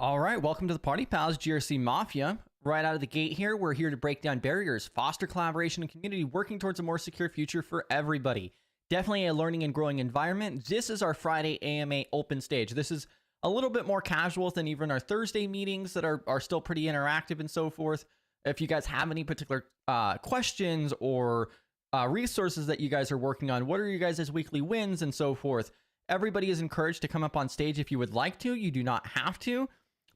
All right, welcome to the Party Pals, GRC Mafia. Right out of the gate here, we're here to break down barriers, foster collaboration and community, working towards a more secure future for everybody. Definitely a learning and growing environment. This is our Friday AMA open stage. This is a little bit more casual than even our Thursday meetings that are still pretty interactive and so forth. If you guys have any particular questions or resources that you guys are working on, what are you guys' weekly wins and so forth? Everybody is encouraged to come up on stage if you would like to. You do not have to.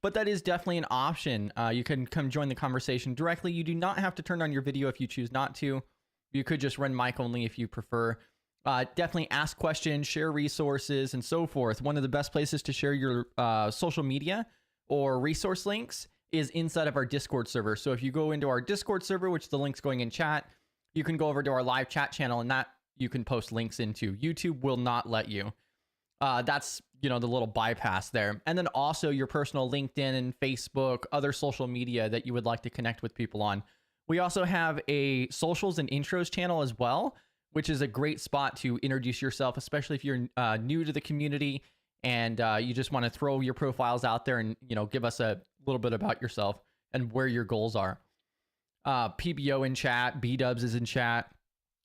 But that is definitely an option. You can come join the conversation directly. You do not have to turn on your video if you choose not to. You could just run mic only if you prefer. Definitely ask questions, share resources, and so forth. One of the best places to share your social media or resource links is inside of our Discord server. So if you go into our Discord server, which the link's going in chat, you can go over to our live chat channel and that you can post links into. YouTube will not let you. That's, the little bypass there. And then also your personal LinkedIn and Facebook, other social media that you would like to connect with people on. We also have a socials and intros channel as well, which is a great spot to introduce yourself, especially if you're new to the community and you just want to throw your profiles out there and, give us a little bit about yourself and where your goals are. PBO in chat, B-Dubs is in chat,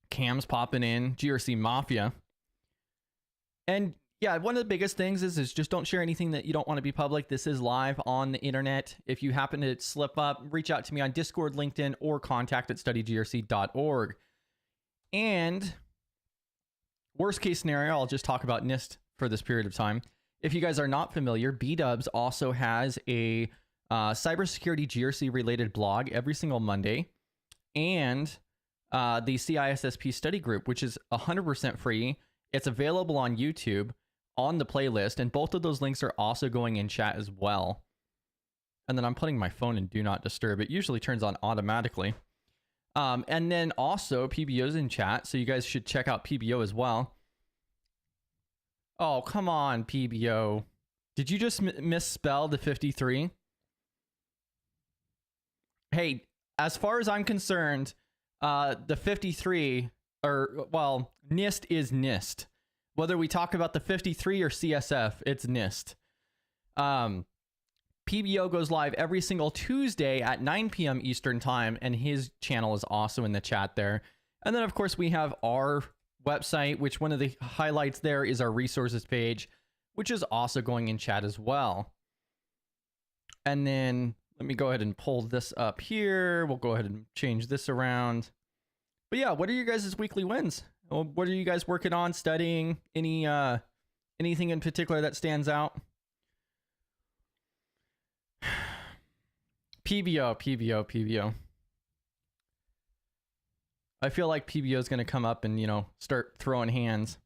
Cam's popping in, GRC Mafia. And yeah, one of the biggest things is just don't share anything that you don't want to be public. This is live on the internet. If you happen to slip up, reach out to me on Discord, LinkedIn, or contact@studygrc.org. And worst case scenario, I'll just talk about NIST for this period of time. If you guys are not familiar, B-Dubs also has a cybersecurity GRC related blog every single Monday. And the CISSP study group, which is 100% free. It's available on YouTube on the playlist, and both of those links are also going in chat as well. And then I'm putting my phone in Do Not Disturb. It usually turns on automatically. And then also PBO's in chat, so you guys should check out PBO as well. Oh, come on, PBO. Did you just misspell the 53? Hey, as far as I'm concerned, the 53, NIST is NIST. Whether we talk about the 53 or CSF, it's NIST. PBO goes live every single Tuesday at 9 p.m. Eastern time, and his channel is also in the chat there. And then, of course, we have our website, which one of the highlights there is our resources page, which is also going in chat as well. And then let me go ahead and pull this up here. We'll go ahead and change this around. But yeah, what are your guys' weekly wins? What are you guys working on, studying? Anything in particular that stands out? PBO. I feel like PBO is going to come up and, start throwing hands.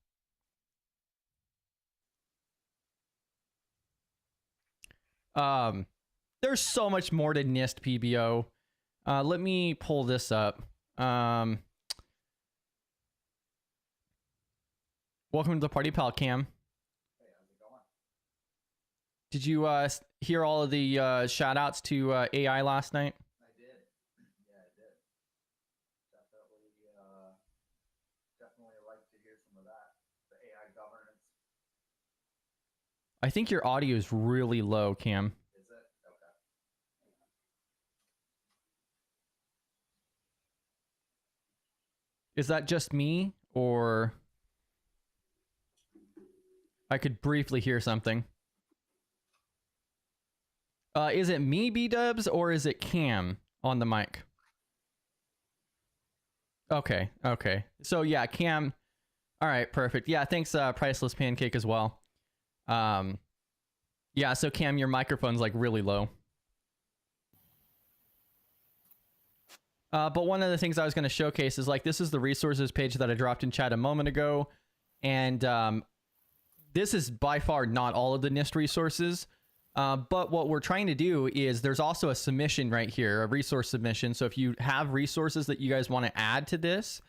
There's so much more to NIST PBO. Let me pull this up. Welcome to the Party Pal, Cam. Hey, how's it going? Did you hear all of the shout outs to AI last night? I did. Yeah, I did. Definitely like to hear some of that. The AI governance. I think your audio is really low, Cam. Is it? Okay. Is that just me, or I could briefly hear something? Is it me, B-Dubs, or is it Cam on the mic? Okay. So yeah, Cam. All right, perfect. Yeah, thanks, Priceless Pancake as well. Yeah, so Cam, your microphone's like really low. But one of the things I was going to showcase is this is the resources page that I dropped in chat a moment ago. And this is by far not all of the NIST resources. But what we're trying to do is there's also a submission right here, a resource submission. So if you have resources that you guys want to add to this,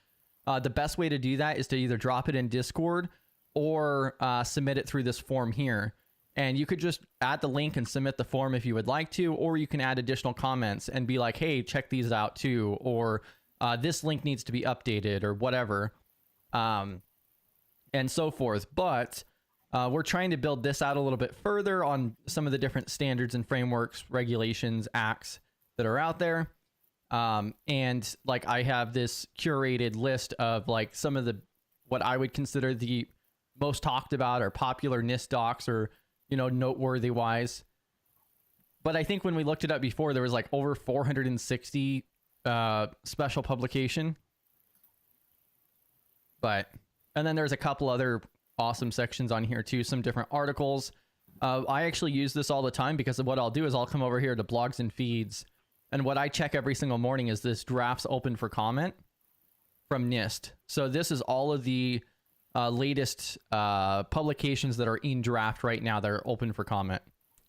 the best way to do that is to either drop it in Discord or submit it through this form here. And you could just add the link and submit the form if you would like to, or you can add additional comments and be like, hey, check these out too, or this link needs to be updated or whatever, and so forth. But We're trying to build this out a little bit further on some of the different standards and frameworks, regulations, acts that are out there. And like I have this curated list of like some of the what I would consider the most talked about or popular NIST docs or, you know, noteworthy wise. But I think when we looked it up before, there was like over 460 special publication. And then there's a couple other awesome sections on here too, some different articles. I actually use this all the time because what I'll do is I'll come over here to blogs and feeds. And what I check every single morning is this drafts open for comment from NIST. So this is all of the latest publications that are in draft right now that are open for comment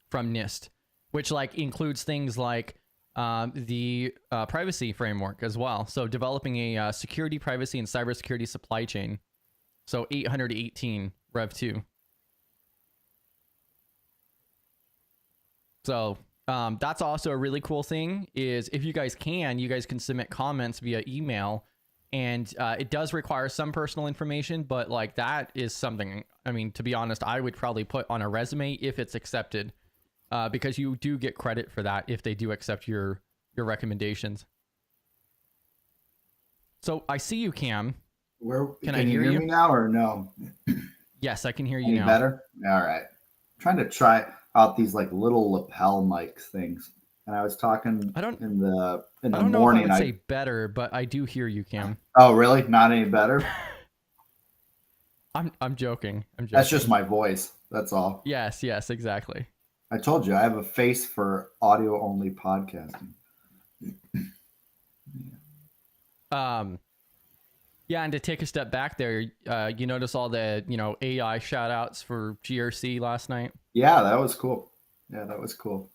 from NIST, which like includes things like the privacy framework as well. So developing a security, privacy, and cybersecurity supply chain. So 818 Rev 2. So that's also a really cool thing is if you guys can submit comments via email. And it does require some personal information, but like that is something, I mean, to be honest, I would probably put on a resume if it's accepted, because you do get credit for that if they do accept your recommendations. So I see you, Cam. Can I hear you me now or no? Yes, I can hear you Any now. Better? All right. I'm trying to try out these like little lapel mics things. And I was talking in the morning. I don't know if I would say better, but I do hear you, Cam. Oh, really? Not any better? I'm joking. That's just my voice. That's all. Yes, exactly. I told you I have a face for audio only podcasting. Yeah, and to take a step back there, you notice all the, you know, AI shout outs for GRC last night? Yeah, that was cool.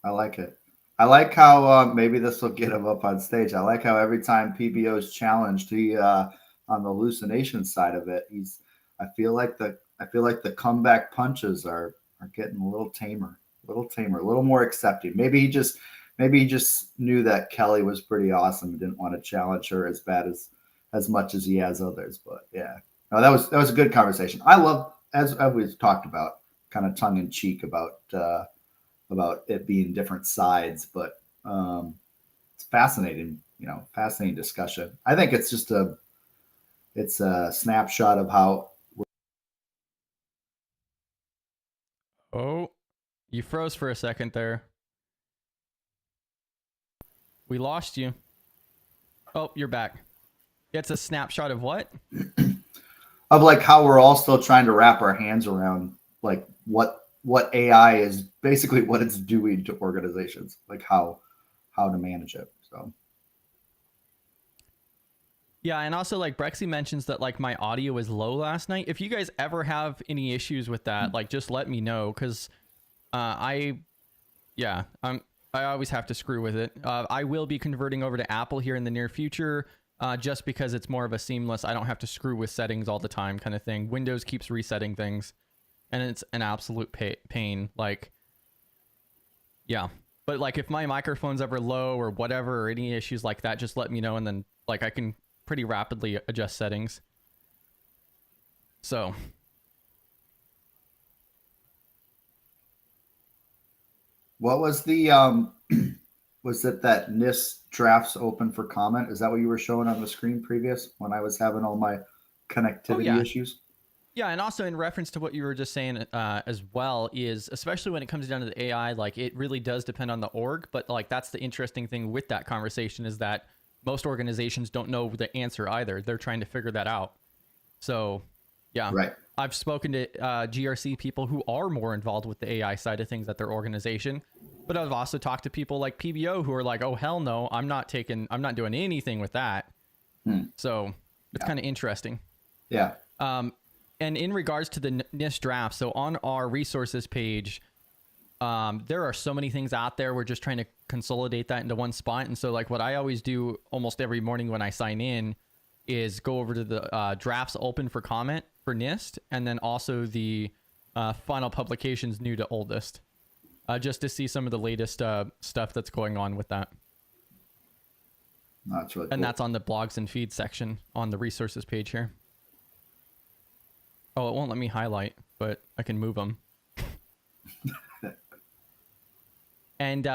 I like it. I like how maybe this will get him up on stage. I like how every time PBO's challenged, he on the hallucination side of it, I feel like the comeback punches are getting a little tamer, a little more accepting. Maybe he just knew that Kelly was pretty awesome and didn't want to challenge her as much as he has others. But yeah, no, that was a good conversation. I love, as we've talked about, kind of tongue in cheek about it being different sides, but it's fascinating, fascinating discussion. I think it's just a snapshot of how. Oh, you froze for a second there. We lost you. Oh, you're back. It's a snapshot of what? Of like how we're all still trying to wrap our hands around like what AI is, basically what it's doing to organizations, like how to manage it. So yeah, and also like Brexy mentions that like my audio was low last night. If you guys ever have any issues with that, like just let me know, because I always have to screw with it. I will be converting over to Apple here in the near future, just because it's more of a seamless, I don't have to screw with settings all the time kind of thing. Windows keeps resetting things, and it's an absolute pain. Like, yeah. But like if my microphone's ever low or whatever, or any issues like that, just let me know, and then like I can pretty rapidly adjust settings. So what was the was it that NIST drafts open for comment? Is that what you were showing on the screen previous when I was having all my connectivity issues? Yeah, and also in reference to what you were just saying as well, is especially when it comes down to the AI, like it really does depend on the org, but like that's the interesting thing with that conversation is that most organizations don't know the answer either. They're trying to figure that out. So yeah, right. I've spoken to GRC people who are more involved with the AI side of things at their organization, but I've also talked to people like PBO who are like, oh, hell no, I'm not doing anything with that. So it's kind of interesting. Yeah. And in regards to the NIST draft, so on our resources page, there are so many things out there. We're just trying to consolidate that into one spot. And so like what I always do almost every morning when I sign in is go over to the drafts open for comment for NIST, and then also the final publications new to oldest, just to see some of the latest stuff that's going on with that. That's really cool. And that's on the blogs and feeds section on the resources page here. Oh, it won't let me highlight, but but I can move them. And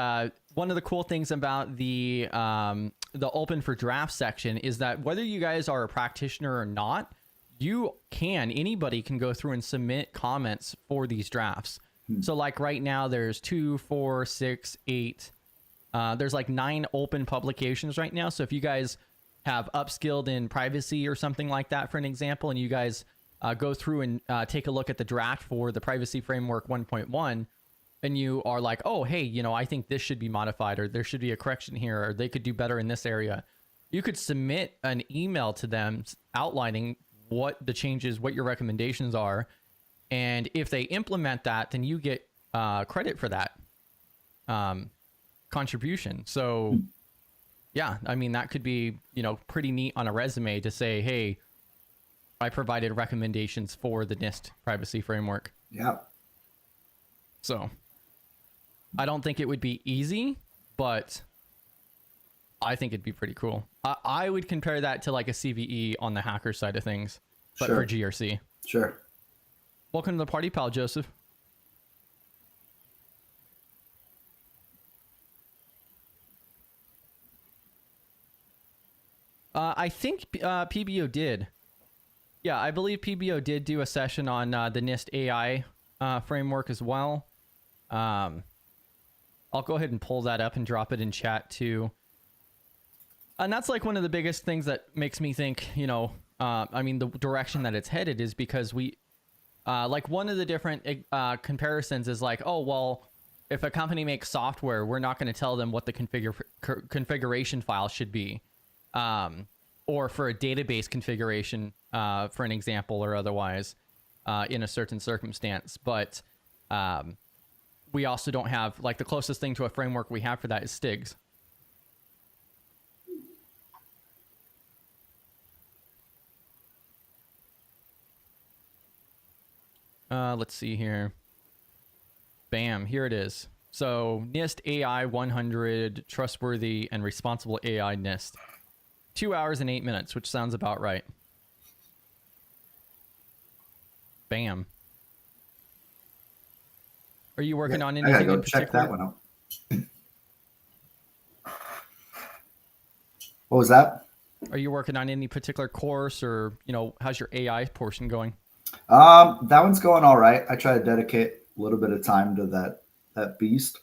one of the cool things about the open for draft section is that whether you guys are a practitioner or not, anybody can go through and submit comments for these drafts. So like right now there's 2, 4, 6, 8. There's like 9 open publications right now. So if you guys have upskilled in privacy or something like that, for an example, and you guys go through and take a look at the draft for the Privacy Framework 1.1, and you are like, oh, hey, I think this should be modified, or there should be a correction here, or they could do better in this area, you could submit an email to them outlining what the changes, what your recommendations are. And if they implement that, then you get credit for that contribution. So yeah, I mean, that could be, pretty neat on a resume to say, hey, I provided recommendations for the NIST privacy framework. Yeah. So I don't think it would be easy, but I think it'd be pretty cool. I would compare that to like a CVE on the hacker side of things, but for GRC. Sure. Welcome to the party, pal, Joseph. I think PBO did. Yeah, I believe PBO did do a session on the NIST AI framework as well. I'll go ahead and pull that up and drop it in chat too. And that's like one of the biggest things that makes me think, I mean, the direction that it's headed is because like one of the different comparisons is like, oh, well, if a company makes software, we're not going to tell them what the configuration file should be. Or for a database configuration, for an example, or otherwise, in a certain circumstance. But we also don't have, like, the closest thing to a framework we have for that is STIGs. Let's see here. Bam, here it is. So NIST AI 100 trustworthy and responsible AI NIST. 2 hours and 8 minutes, which sounds about right. Bam. Are you working on anything I gotta go in particular? check that one out. What was that? Are you working on any particular course, or how's your AI portion going? That one's going all right. I try to dedicate a little bit of time to that beast.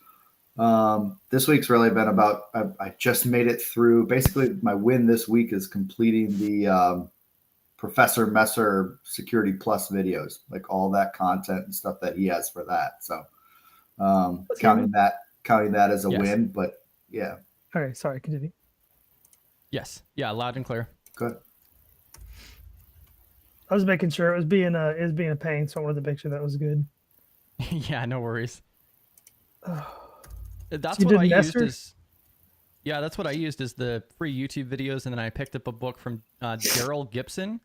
This week's really been about, I just made it through. Basically, my win this week is completing the Professor Messer Security Plus videos, like all that content and stuff that he has for that. So counting that as a win, but yeah. All right, sorry, continue. Yes. Yeah, loud and clear. Good. I was making sure it was being a pain, so I wanted to make sure that was good. Yeah, no worries. That's So what I Messer? used. That's what I used as the free YouTube videos, and then I picked up a book from Daryl Gibson.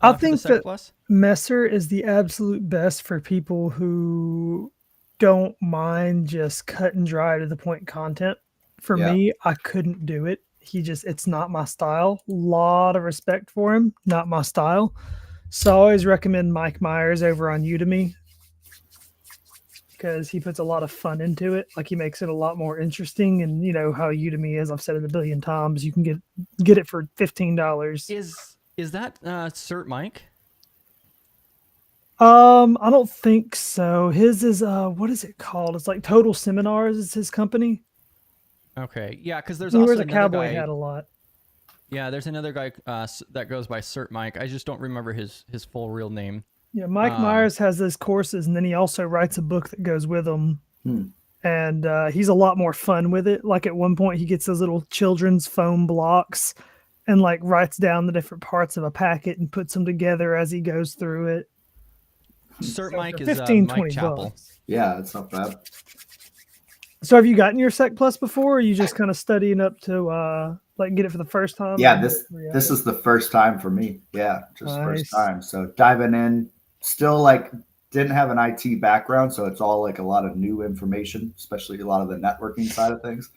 I for think the Sec that Plus. Messer is the absolute best for people who don't mind just cut and dry to the point content. For me, I couldn't do it. It's not my style. Lot of respect for him, not my style. So I always recommend Mike Myers over on Udemy, because he puts a lot of fun into it. Like, he makes it a lot more interesting. And you know how Udemy is. I've said it a billion times. You can get it for $15. Is that Cert Mike? I don't think so. His is what is it called? It's like Total Seminars is his company. Okay, yeah, because there's He also wears a another cowboy guy. hat a lot. Yeah, there's another guy that goes by Cert Mike. I just don't remember his full real name. Yeah, Mike Myers has those courses, and then he also writes a book that goes with them. And he's a lot more fun with it. Like, at one point, he gets those little children's foam blocks and like writes down the different parts of a packet and puts them together as he goes through it. Cert So Mike for is 15, Mike 20 Chappell. bucks. Yeah, it's not bad. So have you gotten your Sec Plus before, or are you just kind of studying up to like get it for the first time? Yeah, this is the first time for me. Yeah, just first time. So diving in, still like didn't have an IT background, so it's all like a lot of new information, especially a lot of the networking side of things.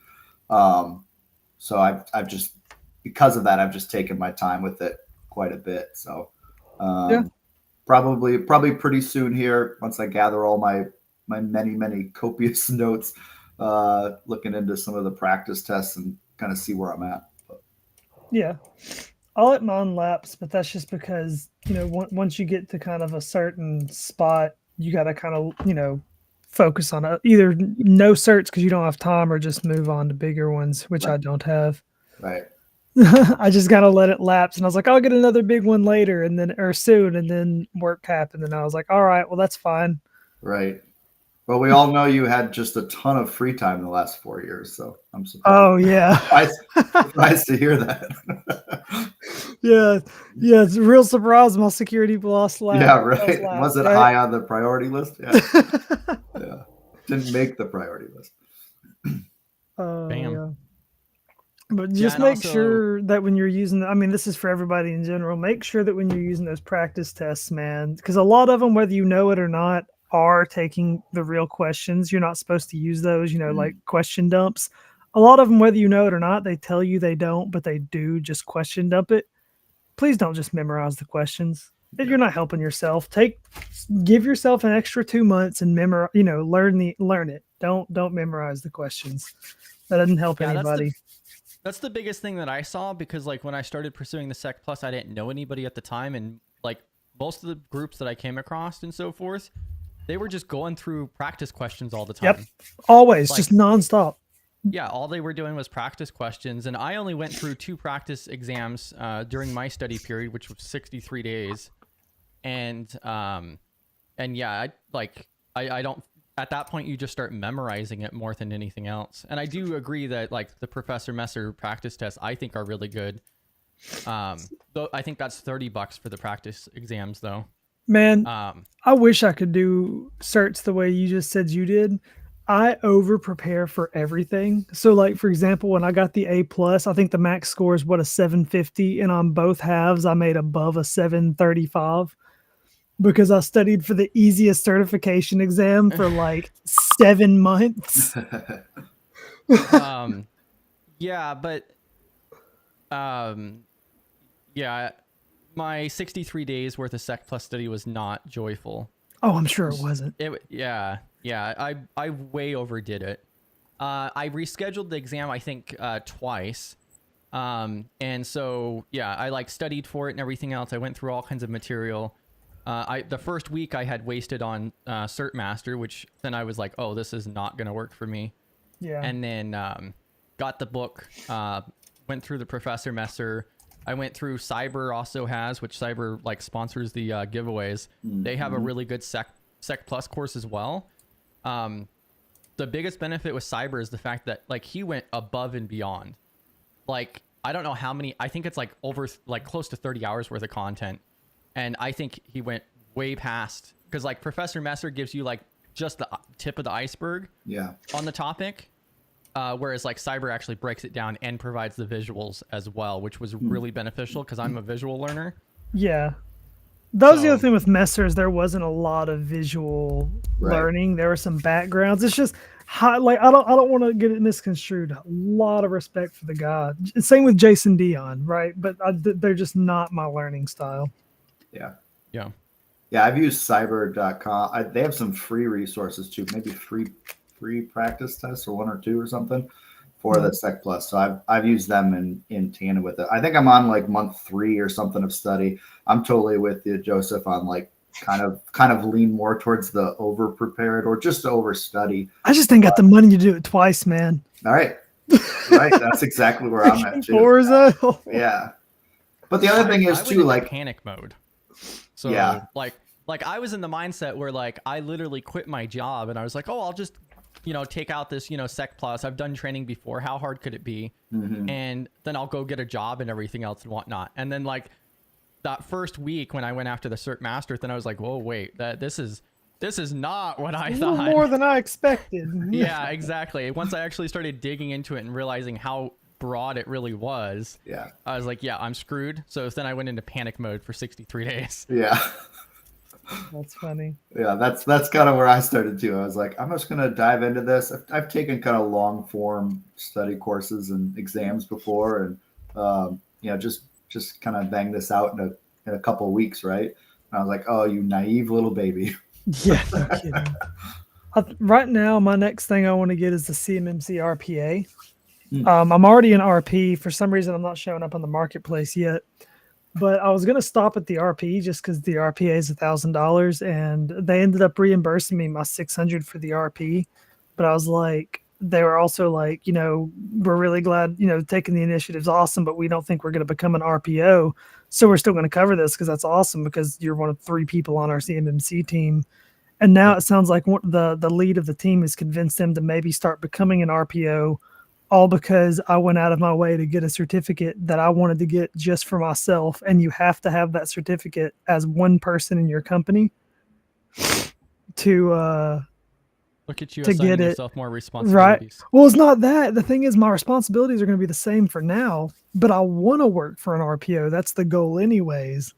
So I've just, because of that, I've just taken my time with it quite a bit. So probably pretty soon here, once I gather all my many copious notes, looking into some of the practice tests and kind of see where I'm at. Yeah. I'll let mine lapse, but that's just because, once you get to kind of a certain spot, you got to kind of, focus on either no certs because you don't have time or just move on to bigger ones, which Right. I don't have. Right. I just got to let it lapse. And I was like, I'll get another big one later or soon. And then work happened. And I was like, all right, well, that's fine. Right. Well, we all know you had just a ton of free time in the last 4 years, so I'm surprised. Oh, yeah. Surprised to hear that. Yeah. It's a real surprise. My security boss laughed. Yeah, right. Was it high on the priority list? Yeah. Yeah. Didn't make the priority list. Bam. Yeah. But just and make also- sure that when you're using, this is for everybody in general, make sure that when you're using those practice tests, man, because a lot of them, whether you know it or not, are taking the real questions. You're not supposed to use those, like question dumps. A lot of them, whether you know it or not, they tell you they don't, but they do just question dump it. Please don't just memorize the questions. You're not helping yourself. Give yourself an extra 2 months and learn it. Don't memorize the questions. That doesn't help anybody. That's the biggest thing that I saw, because like when I started pursuing the Sec Plus, I didn't know anybody at the time, and like most of the groups that I came across and so forth, they were just going through practice questions all the time. Yep, always, just nonstop. Yeah, all they were doing was practice questions, and I only went through 2 practice exams during my study period, which was 63 days, and yeah, I don't. At that point, you just start memorizing it more than anything else. And I do agree that like the Professor Messer practice tests, I think are really good. Though I think that's $30 for the practice exams, though. Man, I wish I could do certs the way you just said you did. I over prepare for everything. So like, for example, when I got the A+, I think the max score is a 750, and on both halves, I made above a 735. Because I studied for the easiest certification exam for like 7 months. Yeah, but yeah, my 63 days worth of Sec Plus study was not joyful. Oh, I'm sure it wasn't. Yeah, I way overdid it. I rescheduled the exam, I think, twice. And so yeah, I like studied for it and everything else. I went through all kinds of material. The first week I had wasted on Cert Master, which then I was like, oh, this is not going to work for me. Yeah. And then got the book, went through the Professor Messer. I went through Cyber also has, which Cyber like sponsors the giveaways. Mm-hmm. They have a really good Sec Plus course as well. The biggest benefit with Cyber is the fact that like he went above and beyond. Like, I don't know how many, I think it's like over like close to 30 hours worth of content. And I think he went way past, because like Professor Messer gives you like just the tip of the iceberg on the topic. Whereas like Cyber actually breaks it down and provides the visuals as well, which was really beneficial because I'm a visual learner. Yeah. That was the other thing with Messer, is there wasn't a lot of visual learning. There were some backgrounds. It's just like I don't want to get it misconstrued. A lot of respect for the guy. Same with Jason Dion, right? But they're just not my learning style. Yeah, I've used cyber.com. They have some free resources too, maybe free practice tests or 1 or 2 or something for the Sec Plus. So I've used them in tandem with it. I think I'm on like month 3 or something of study. I'm totally with you, Joseph, on like kind of lean more towards the over prepared or just over study. I just ain't got the money to do it twice, man. All right. Right. That's exactly where I'm at too. Forza. Yeah. But the other thing is too, like panic mode. So yeah, like I was in the mindset where like I literally quit my job and I was like, oh, I'll just, take out this, Sec Plus. I've done training before. How hard could it be? Mm-hmm. And then I'll go get a job and everything else and whatnot. And then like that first week when I went after the Cert Master, then I was like, whoa, wait, this is not what I thought. More than I expected. Yeah, exactly. Once I actually started digging into it and realizing how broad it really was, I was like, yeah, I'm screwed. So then I went into panic mode for 63 days. Yeah. That's funny. Yeah, that's kind of where I started too. I was like, I'm just gonna dive into this. I've taken kind of long form study courses and exams before, and just kind of bang this out in a couple of weeks, right? And I was like, oh, you naive little baby. Yeah, no kidding. Right now, my next thing I want to get is the CMMC RPA. I'm already in RP. For some reason, I'm not showing up on the marketplace yet. But I was going to stop at the RP just because the RPA is $1,000, and they ended up reimbursing me my $600 for the RP. But I was like, they were also like, we're really glad, taking the initiative is awesome, but we don't think we're going to become an RPO. So we're still going to cover this because that's awesome because you're one of 3 people on our CMMC team. And now it sounds like the lead of the team has convinced them to maybe start becoming an RPO, all because I went out of my way to get a certificate that I wanted to get just for myself. And you have to have that certificate as one person in your company to Look at you to assigning get it. yourself more Right. responsibilities. Well, it's not that. The thing is, my responsibilities are going to be the same for now, but I want to work for an RPO. That's the goal anyways.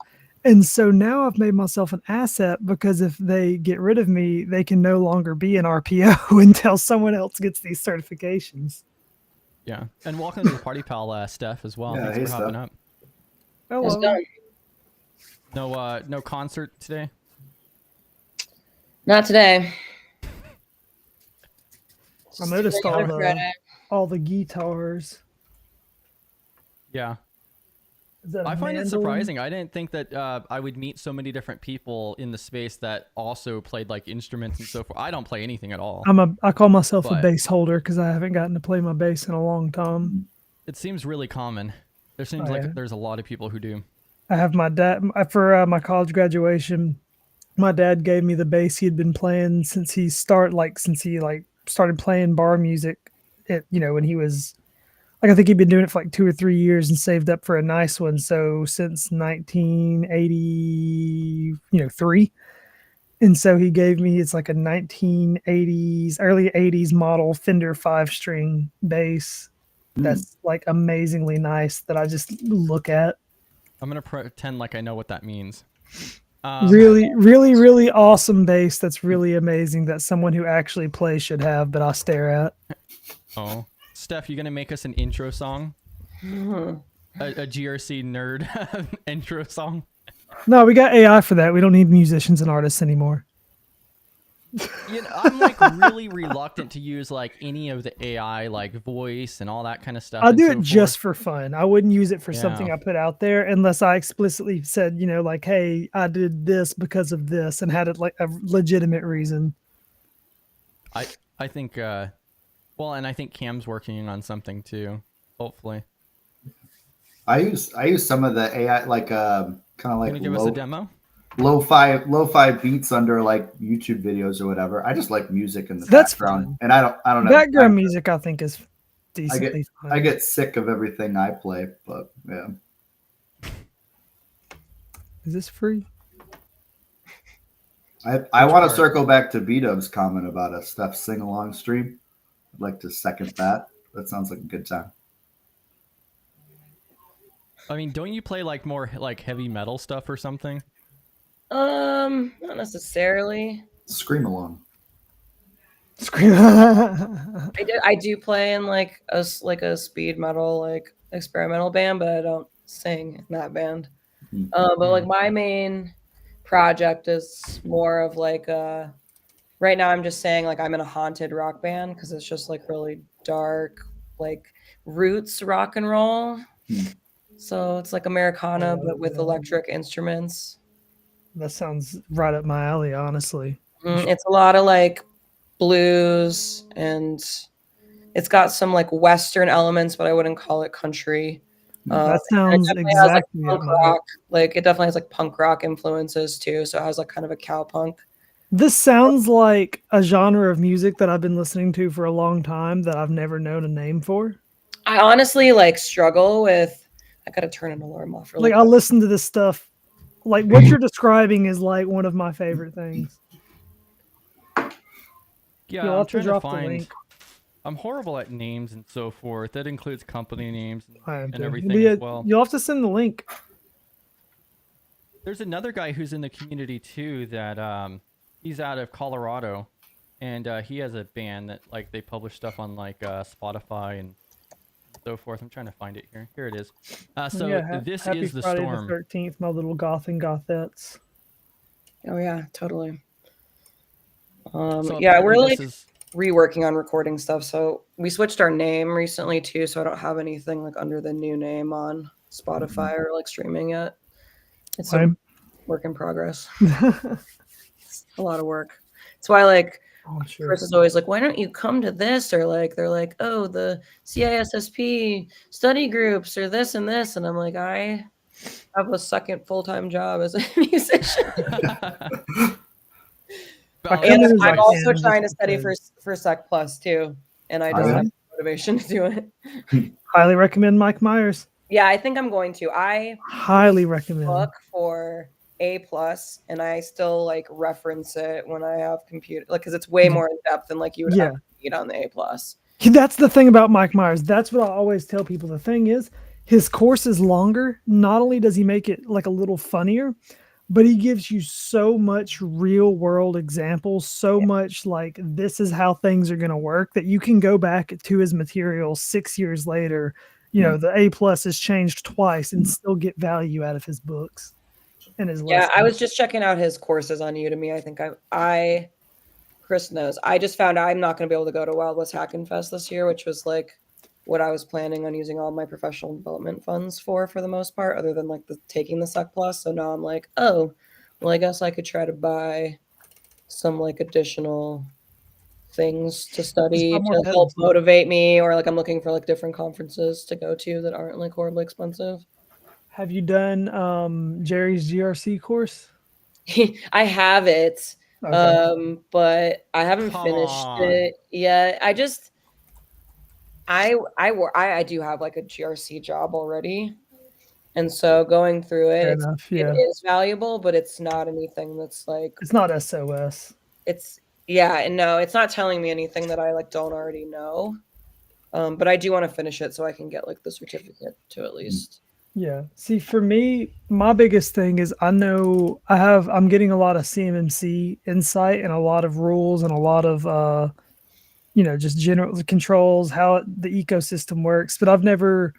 And so now I've made myself an asset because if they get rid of me, they can no longer be an RPO until someone else gets these certifications. Yeah. And welcome to the party, pal, Steph, as well. Yeah, Thanks hey, for hopping Steph. up. How's Hello. it going? No concert today? Not today. I noticed Just Friday. all the guitars. Yeah. Is that a I find it mandolin? surprising. I didn't think that I would meet so many different people in the space that also played like instruments and so forth. I don't play anything at all. I call myself a But- bass holder because I haven't gotten to play my bass in a long time. It seems really common. There seems Oh, like yeah. there's a lot of people who do. I have my dad for my college graduation. My dad gave me the bass he had been playing since he started playing bar music. When he was I think he'd been doing it for like 2 or 3 years and saved up for a nice one. So since 1983, and so he gave me it's like a 1980s, early 80s model Fender 5-string bass. That's like amazingly nice that I just look at. I'm gonna pretend like I know what that means. Really, really, really awesome bass. That's really amazing that someone who actually plays should have, but I stare at. Oh, Steph, you gonna make us an intro song? A GRC nerd intro song? No, we got AI for that. We don't need musicians and artists anymore. I'm like really reluctant to use like any of the AI like voice and all that kind of stuff. I'll and do so it just forth. for fun. I wouldn't use it for something Yeah. I put out there unless I explicitly said, like, hey, I did this because of this and had it like a legitimate reason. I think well, and I think Cam's working on something too. Hopefully. I use some of the AI like kind of like Can you give us a demo? lo-fi beats under like YouTube videos or whatever. I just like music in the That's background, fun. and I don't know. Background music, I think, is decently fun. I get sick of everything I play, but yeah. Is this free? I want to circle back to B-Dub's comment about a Steph sing-along stream. I'd like to second that. That sounds like a good time. I mean, don't you play like more like heavy metal stuff or something? Not necessarily. Scream along. Scream. I do play in like a speed metal like experimental band, but I don't sing in that band. But like my main project is more of like right now I'm just saying like I'm in a haunted rock band because it's just like really dark, like roots rock and roll. So it's like Americana but with electric instruments. That sounds right up my alley, honestly. It's a lot of like blues and it's got some like Western elements, but I wouldn't call it country. That sounds it has, like, exactly punk up my alley. rock. Like it definitely has like punk rock influences too. So it has like kind of a cowpunk. This sounds like a genre of music that I've been listening to for a long time that I've never known a name for. I honestly like struggle with. I gotta turn an alarm off. Really Like I listen to this stuff. Like what you're describing is like one of my favorite things. Yeah, You'll I'm have to trying to drop the find. link. I'm horrible at names and so forth. That includes company names I am and too. everything as well. You'll have to send the link. There's another guy who's in the community too that he's out of Colorado, and he has a band that like they publish stuff on like Spotify and so forth. I'm trying to find it here. Here it is. So Yeah, this happy is the Friday storm. the 13th, my little goth and gothettes. Oh yeah, totally. So Yeah, we're apparently like this is reworking on recording stuff. So we switched our name recently too, so I don't have anything like under the new name on Spotify or like streaming yet. It's a Lame. work in progress. It's a lot of work. That's why like I'm sure. Chris is always like, why don't you come to this? Or like they're like, oh, the CISSP study groups or this and this. And I'm like, I have a second full-time job as a musician. And I'm also trying to study for Sec Plus too. And I just have motivation to do it. Highly recommend Mike Myers. Yeah, I think I'm going to. I highly recommend. Look for A+, and I still like reference it when I have computer, like, because it's way more in depth than like you would have to read on the A+. That's the thing about Mike Myers. That's what I always tell people. The thing is, his course is longer. Not only does he make it like a little funnier, but he gives you so much real world examples, so much like this is how things are going to work that you can go back to his material 6 years later. You know, the A+ has changed twice and still get value out of his books and his lessons. I was just checking out his courses on Udemy. I think Chris knows. I just found I'm not going to be able to go to Wild West Hackin' Fest this year, which was like what I was planning on using all my professional development funds for the most part, other than like taking the Sec Plus. So now I'm like, oh, well, I guess I could try to buy some like additional things to study to help motivate me, or like I'm looking for like different conferences to go to that aren't like horribly expensive. Have you done Jerry's GRC course? I have it, but I haven't finished it yet. I do have like a GRC job already, and so going through it, it is valuable, but it's not anything that's like, it's not SOS. It's and no, it's not telling me anything that I like don't already know. But I do want to finish it so I can get like the certificate to at least. Yeah. See, for me, my biggest thing is I'm getting a lot of CMMC insight and a lot of rules and a lot of just general controls, how the ecosystem works, but I've never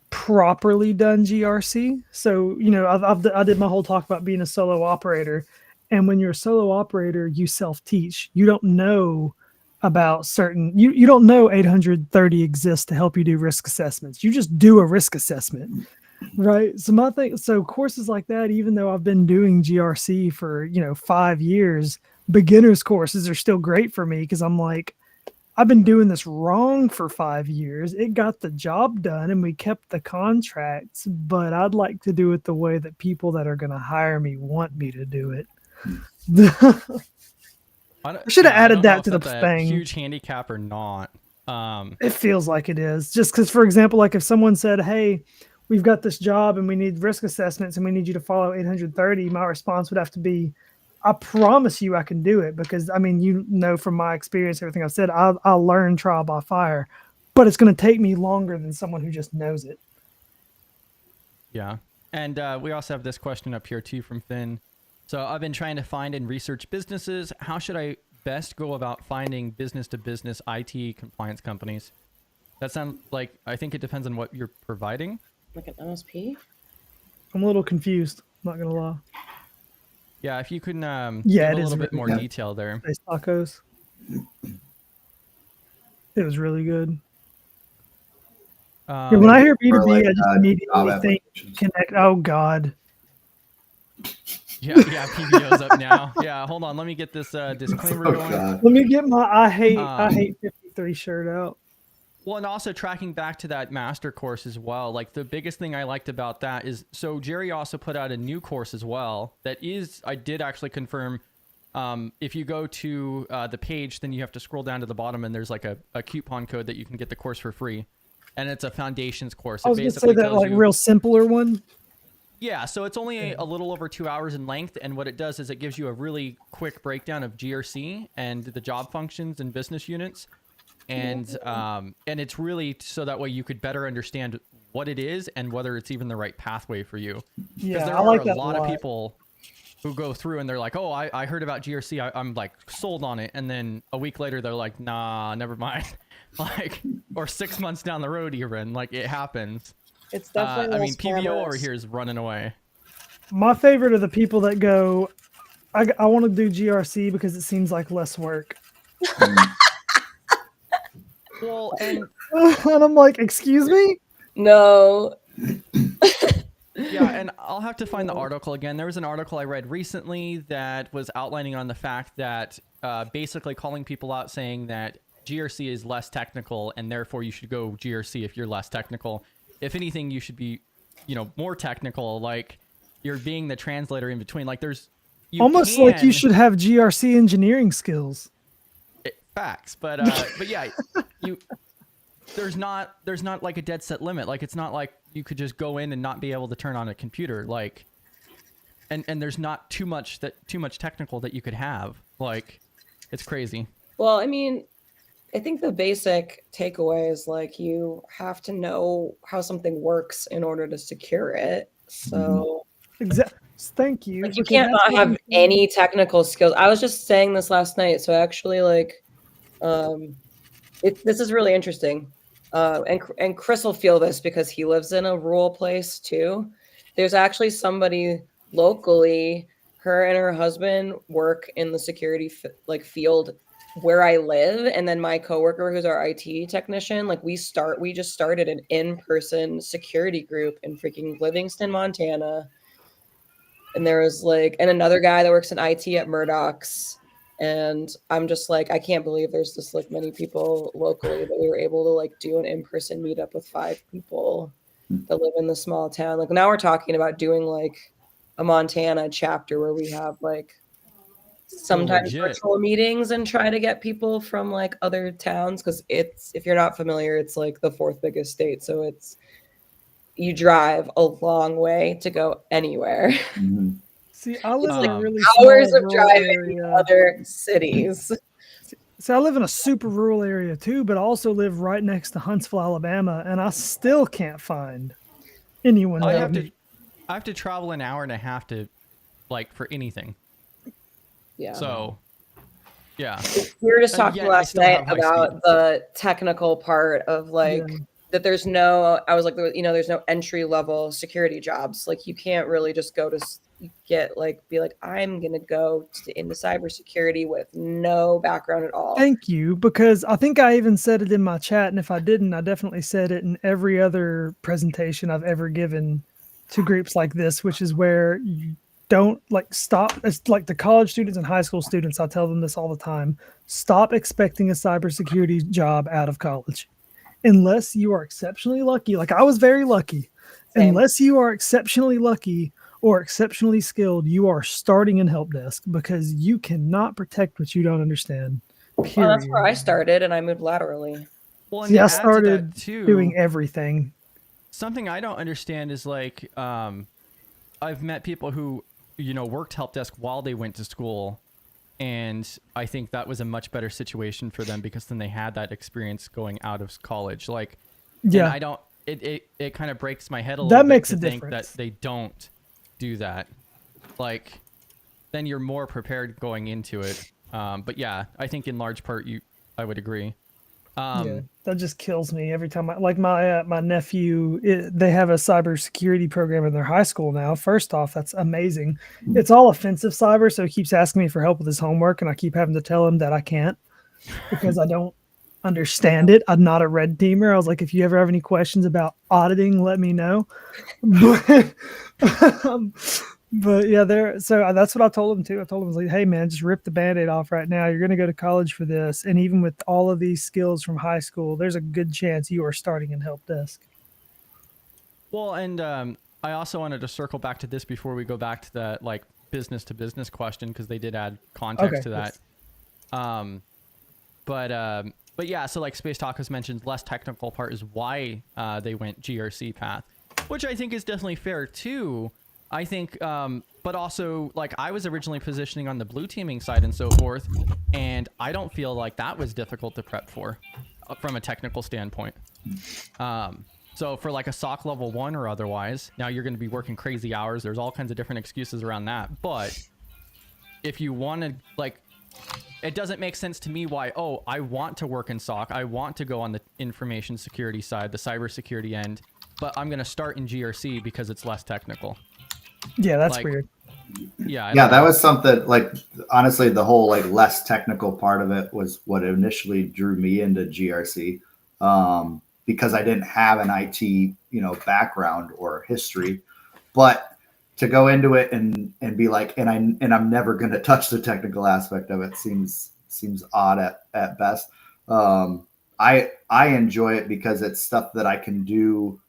properly done GRC. So, I did my whole talk about being a solo operator. And when you're a solo operator, you self-teach. You don't know about you don't know 830 exists to help you do risk assessments. You just do a risk assessment, right? So courses like that, even though I've been doing GRC for, 5 years, beginners courses are still great for me because I'm like, I've been doing this wrong for 5 years. It got the job done and we kept the contracts, but I'd like to do it the way that people that are going to hire me want me to do it. I should have added that to the thing. Huge handicap or not? It feels like it is. Just because, for example, like if someone said, "Hey, we've got this job and we need risk assessments and we need you to follow 830," my response would have to be, "I promise you, I can do it." Because I mean, from my experience, everything I've said, I'll learn trial by fire, but it's going to take me longer than someone who just knows it. Yeah, and we also have this question up here too from Finn. So I've been trying to find and research businesses. How should I best go about finding business-to-business IT compliance companies? That sounds like, I think it depends on what you're providing. Like an MSP? I'm a little confused, not going to lie. Yeah, if you can give a little bit more detail there. Nice tacos. It was really good. When I hear B2B, I just immediately think connect. Oh, God. Yeah, PBO's up now. Yeah, hold on. Let me get this disclaimer going. Let me get my I hate 53 shirt out. Well, and also tracking back to that master course as well. Like the biggest thing I liked about that is, so Jerry also put out a new course as well. I did actually confirm. If you go to the page, then you have to scroll down to the bottom, and there's like a coupon code that you can get the course for free, and it's a foundations course. I was going to say that like real simpler one. Yeah, so it's only a little over 2 hours in length, and what it does is it gives you a really quick breakdown of GRC and the job functions and business units, and it's really so that way you could better understand what it is and whether it's even the right pathway for you. Yeah, there are a lot of people who go through and they're like, oh, I heard about GRC, I'm like sold on it, and then a week later they're like, nah, never mind. Like, or 6 months down the road even, like it happens. It's definitely PBO over here is running away. My favorite are the people that go, I want to do GRC because it seems like less work. Well, and And I'm like, excuse me? No. yeah, and I'll have to find the article again. There was an article I read recently that was outlining on the fact that basically calling people out saying that GRC is less technical and therefore you should go GRC if you're less technical. If anything, you should be, more technical. Like you're being the translator in between. Like Almost like you should have GRC engineering skills. Facts, but yeah, there's not like a dead set limit. Like it's not like you could just go in and not be able to turn on a computer. Like, and there's not too much technical that you could have. Like, it's crazy. Well, I mean, I think the basic takeaway is like you have to know how something works in order to secure it. So exactly. Thank you. Like you can't not have any technical skills. I was just saying this last night. So actually, like, this is really interesting. And Chris will feel this because he lives in a rural place too. There's actually somebody locally. Her and her husband work in the security field where I live, and then my coworker, who's our IT technician, like we just started an in-person security group in freaking Livingston, Montana. And there was and another guy that works in IT at Murdoch's. And I'm just like, I can't believe there's just many people locally that we were able to do an in-person meetup with 5 people that live in the small town. Like now we're talking about doing a Montana chapter where we have sometimes virtual meetings and try to get people from other towns. Cause if you're not familiar, it's the 4th biggest state. So you drive a long way to go anywhere. Mm-hmm. See, I live in a really hours of driving in other cities. So I live in a super rural area too, but I also live right next to Huntsville, Alabama, and I still can't find anyone. I have to travel an hour and a half to for anything. Yeah. So yeah. We were just talking last night about the technical part of that there's no, I was there's no entry level security jobs. You can't really just go to get be I'm going to go into cybersecurity with no background at all. Thank you. Because I think I even said it in my chat. And if I didn't, I definitely said it in every other presentation I've ever given to groups like this, which is where you don't stop. It's the college students and high school students. I tell them this all the time. Stop expecting a cybersecurity job out of college. Unless you are exceptionally lucky, I was very lucky. Same. Unless you are exceptionally lucky or exceptionally skilled, you are starting in help desk because you cannot protect what you don't understand. Period. Well, that's where I started, and I moved laterally. Well, I started doing everything. Something I don't understand is I've met people who worked help desk while they went to school. And I think that was a much better situation for them because then they had that experience going out of college. Yeah, I don't. It kind of breaks my head a little bit to think that they don't do that. Then you're more prepared going into it. But yeah, I think in large part I would agree. That just kills me every time. My nephew, they have a cybersecurity program in their high school now. First off, that's amazing. It's all offensive cyber, so he keeps asking me for help with his homework, and I keep having to tell him that I can't because I don't understand it. I'm not a red teamer. I was like, if you ever have any questions about auditing, let me know. But yeah, so that's what I told him too. I told him, hey man, just rip the Band-Aid off right now. You're going to go to college for this. And even with all of these skills from high school, there's a good chance you are starting in help desk. Well, and I also wanted to circle back to this before we go back to the business to business question, because they did add context to that. Yes. But yeah, so Space Tacos mentioned, less technical part is why they went GRC path, which I think is definitely fair too. I think, but also I was originally positioning on the blue teaming side and so forth, and I don't feel like that was difficult to prep for from a technical standpoint. So for a SOC level 1 or otherwise, now you're going to be working crazy hours. There's all kinds of different excuses around that. But if you want to, it doesn't make sense to me why, I want to work in SOC. I want to go on the information security side, the cybersecurity end, but I'm going to start in GRC because it's less technical. Yeah, that's weird. Yeah. Yeah, that was something like, honestly, the whole like less technical part of it was what initially drew me into GRC, because I didn't have an IT, background or history, but to go into it and be like, I'm never going to touch the technical aspect of it seems odd at best. I enjoy it because it's stuff that I can do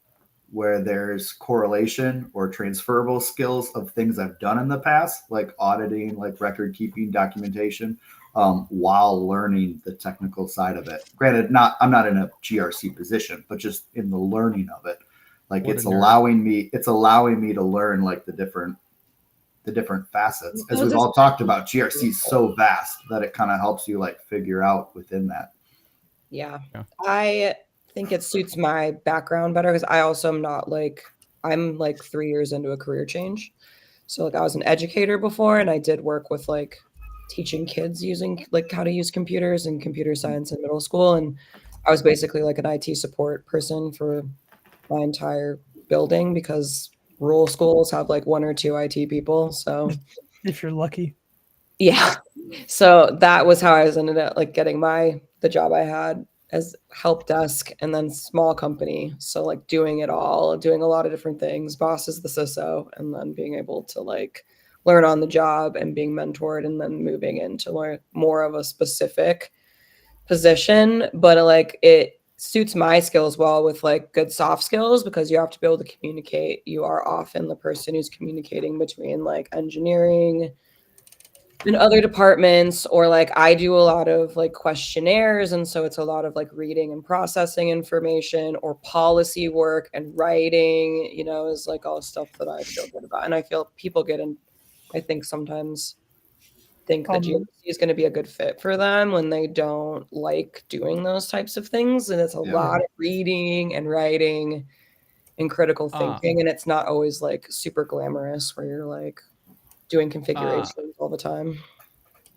where there's correlation or transferable skills of things I've done in the past, like auditing, like record keeping, documentation, while learning the technical side of it. Granted, I'm not in a GRC position, but just in the learning of it, like it's allowing me to learn like the different facets. As we've all talked about, GRC is so vast that it kind of helps you like figure out within that. Yeah. I think it suits my background better because I also am not like, I'm like 3 years into a career change. So like I was an educator before, and I did work with like teaching kids using like how to use computers and computer science in middle school. And I was basically like an IT support person for my entire building because rural schools have like 1 or 2 IT people. So if you're lucky. Yeah. So that was how I was ended up like getting the job I had as help desk and then small company. So like doing it all, doing a lot of different things, boss is the CISO, and then being able to like learn on the job and being mentored and then moving into more of a specific position. But like it suits my skills well with like good soft skills because you have to be able to communicate. You are often the person who's communicating between like engineering in other departments, or like I do a lot of like questionnaires, and so it's a lot of like reading and processing information, or policy work and writing, is like all stuff that I feel good about. And I feel people I think sometimes think that GRC is going to be a good fit for them when they don't like doing those types of things. And it's a lot of reading and writing and critical thinking, and it's not always like super glamorous where you're like doing configurations all the time.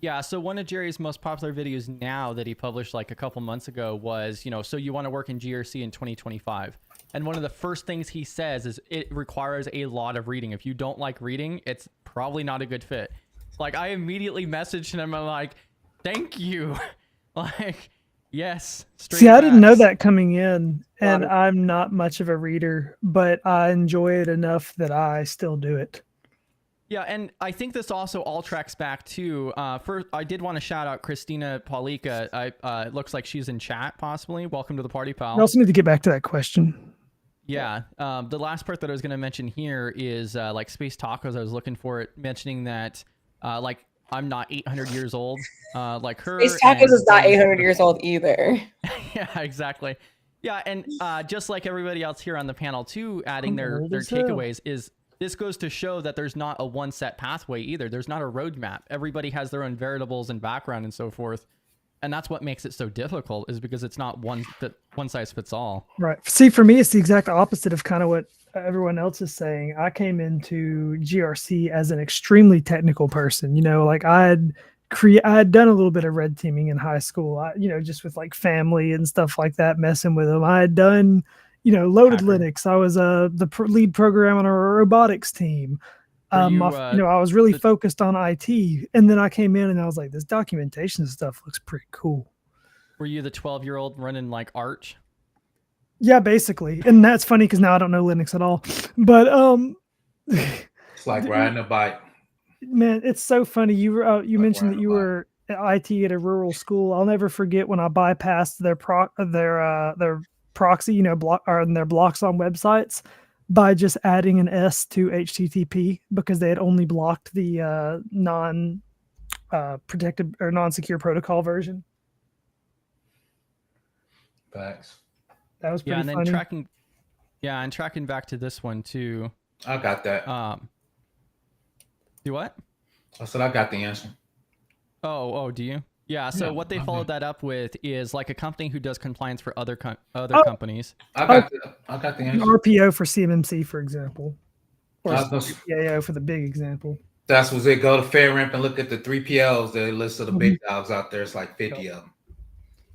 Yeah, so one of Jerry's most popular videos now that he published like a couple months ago was, so you want to work in GRC in 2025. And one of the first things he says is it requires a lot of reading. If you don't like reading, it's probably not a good fit. Like I immediately messaged him and I'm like, thank you. Like, yes. See, I didn't know that coming in, and I'm not much of a reader, but I enjoy it enough that I still do it. Yeah, and I think this also all tracks back to, first, I did want to shout out Christina Paulika. It looks like she's in chat, possibly. Welcome to the party, pal. I also need to get back to that question. Yeah, the last part that I was going to mention here is like Space Tacos. I was looking for it, mentioning that like I'm not 800 years old like her. Space Tacos is not 800 years old either. Yeah, exactly. Yeah, and just like everybody else here on the panel too, adding their takeaways is, this goes to show that there's not a one set pathway either. There's not a roadmap. Everybody has their own variables and background and so forth. And that's what makes it so difficult, is because it's not one size fits all. Right. See, for me, it's the exact opposite of kind of what everyone else is saying. I came into GRC as an extremely technical person. Like I had done a little bit of red teaming in high school, just with like family and stuff like that, messing with them. I had done loaded Linux. I was the lead programmer on our robotics team. I was really focused on IT, and then I came in and I was like, this documentation stuff looks pretty cool. Were you the 12-year-old running like Arch? Yeah, basically. And that's funny because now I don't know Linux at all. But it's like riding a bike. Man, it's so funny. You mentioned that you were at IT at a rural school. I'll never forget when I bypassed their proxy, their blocks on websites by just adding an S to HTTP because they had only blocked the non-protected or non-secure protocol version. Facts. That was pretty funny. And tracking back to this one too. I got that. Do what? I said I got the answer. Oh, do you? Yeah, so what they followed that up with is like a company who does compliance for other companies. I got the answer. RPO for CMMC, for example. Or CPAO for the big example. That's what it. Go to FedRAMP and look at the 3PLs. The list of the big dogs out there. It's like 50 of them.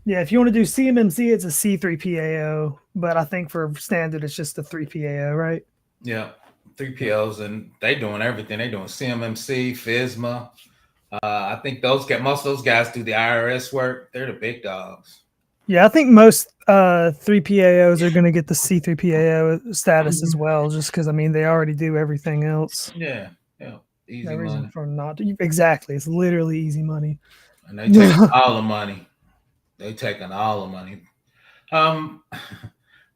Yeah, if you want to do CMMC, it's a C3PAO. But I think for standard, it's just a 3PAO, right? Yeah. 3PLs, and they doing everything. They doing CMMC, FISMA. I think most of those guys do the IRS work. They're the big dogs. Yeah, I think most 3PAOs are going to get the C3PAO status as well, just because, I mean, they already do everything else. Yeah. Easy No money. reason for not to. Exactly. It's literally easy money. And they take all the money. They taking all the money. But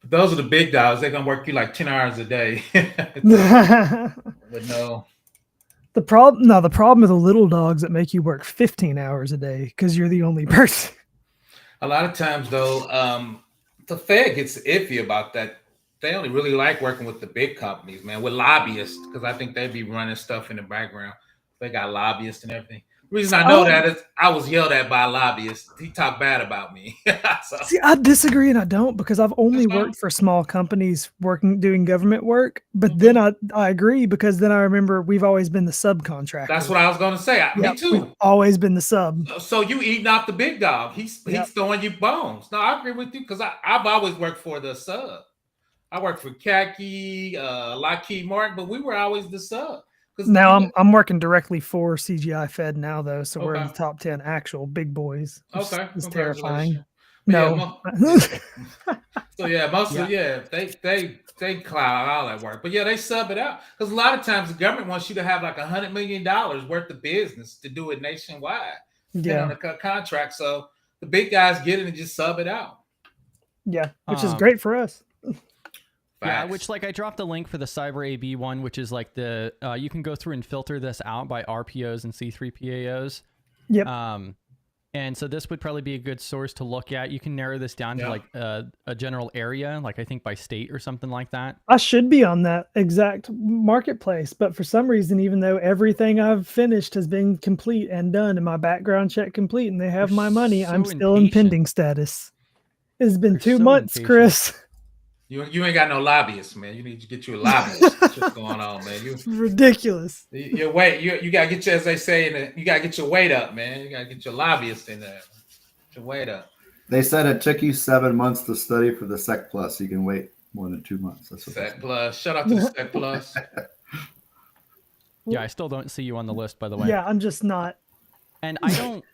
those are the big dogs. They're going to work you like 10 hours a day. But no. The problem are the little dogs that make you work 15 hours a day because you're the only person. A lot of times, though, the Fed gets iffy about that. They only really like working with the big companies, man, with lobbyists, because I think they be running stuff in the background. They got lobbyists and everything. The reason I know that is I was yelled at by a lobbyist. He talked bad about me. So. See, I disagree and I don't, because I've only worked for small companies doing government work. But then I agree, because then I remember we've always been the subcontractor. That's what I was going to say. Me too. We've always been the sub. So you eating off the big dog. He's throwing you bones. No, I agree with you, because I've always worked for the sub. I worked for Khaki, Lockheed Martin, but we were always the sub. Now I'm working directly for CGI Fed now, though, so we're in the top 10 actual big boys. Okay, it's terrifying. No. Yeah, Most of they cloud all that work, but yeah, they sub it out, because a lot of times the government wants you to have like $100 million worth of business to do it nationwide. Yeah, on a contract, so the big guys get it and just sub it out. Yeah, which is great for us. Yeah, which I dropped a link for the Cyber AB one, which is like the you can go through and filter this out by RPOs and C3PAOs. Yep. And so this would probably be a good source to look at. You can narrow this down to like a general area, like I think by state or something like that. I should be on that exact marketplace, but for some reason, even though everything I've finished has been complete and done, and my background check complete, and they have my money, I'm still in pending status. It's been 2 months, Chris. You ain't got no lobbyists, man. You need to get you a lobbyist. What's going on, man? It's ridiculous. Your weight, you gotta get your, as they say, you gotta get your weight up, man. You gotta get your lobbyist in there. Get your weight up. They said it took you 7 months to study for the Sec Plus. You can wait more than 2 months. That's what Sec Plus. Shout out to the Sec Plus. Yeah, I still don't see you on the list, by the way. Yeah, I'm just not. And I don't.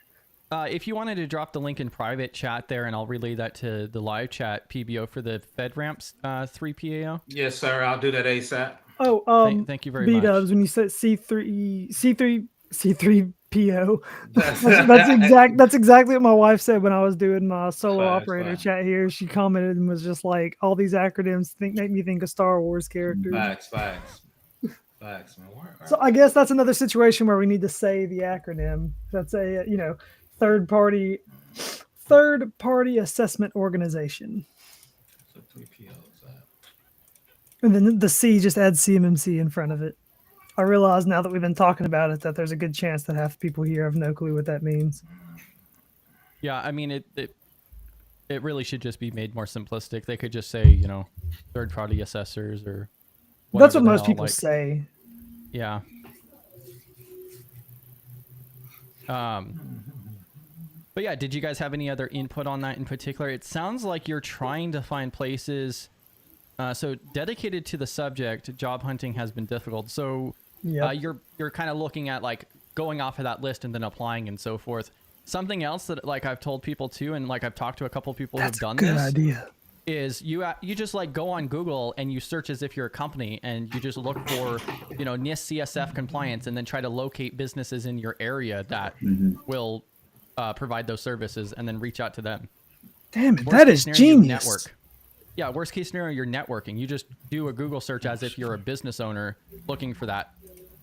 If you wanted to drop the link in private chat there, and I'll relay that to the live chat PBO for the FedRAMP's 3PAO. Yes, sir. I'll do that ASAP. Oh, thank you very much. B-dubs, when you said C3PO, that's exactly what my wife said when I was doing my solo operator chat here. She commented and was just like, all these acronyms make me think of Star Wars characters. Facts, man. So I guess that's another situation where we need to say the acronym. That's a third party assessment organization. So 3POs. And then the C just adds CMMC in front of it. I realize now that we've been talking about it that there's a good chance that half the people here have no clue what that means. Yeah, I mean it really should just be made more simplistic. They could just say, third party assessors or that's what most people say. Yeah. But yeah, did you guys have any other input on that in particular? It sounds like you're trying to find places so dedicated to the subject. Job hunting has been difficult. So you're kind of looking at like going off of that list and then applying and so forth. Something else that like I've told people too, and like I've talked to a couple people who've done this. That's a good idea. Is you just like go on Google and you search as if you're a company and you just look for NIST CSF compliance and then try to locate businesses in your area that will provide those services and then reach out to them. Damn it, that is genius. Network. Yeah, worst case scenario, you're networking. You just do a Google search as if you're a business owner looking for that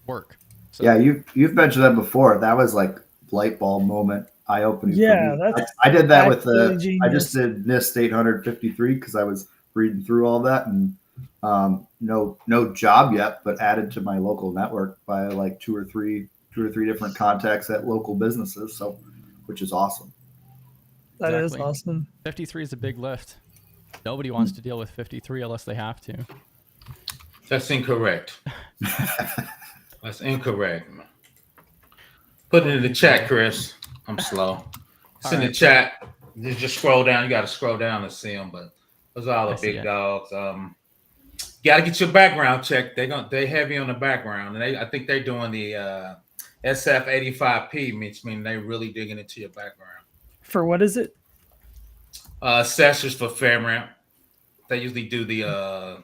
work. So, yeah, you've mentioned that before. That was like light bulb moment, eye opening. Yeah, I did that with I just did NIST 853 because I was reading through all that and no job yet, but added to my local network by like two or three different contacts at local businesses. So, which is awesome. That is awesome. 53 is a big lift. Nobody wants to deal with 53 unless they have to. That's incorrect. That's incorrect. Put it in the chat, Chris. I'm slow. It's in the chat. Just scroll down. You got to scroll down to see them, but those are all the big dogs. got to get your background checked. They heavy on the background, and I think they're doing the SF85P, which means they really digging into your background. For what is it? Assessors for FedRAMP. They usually do the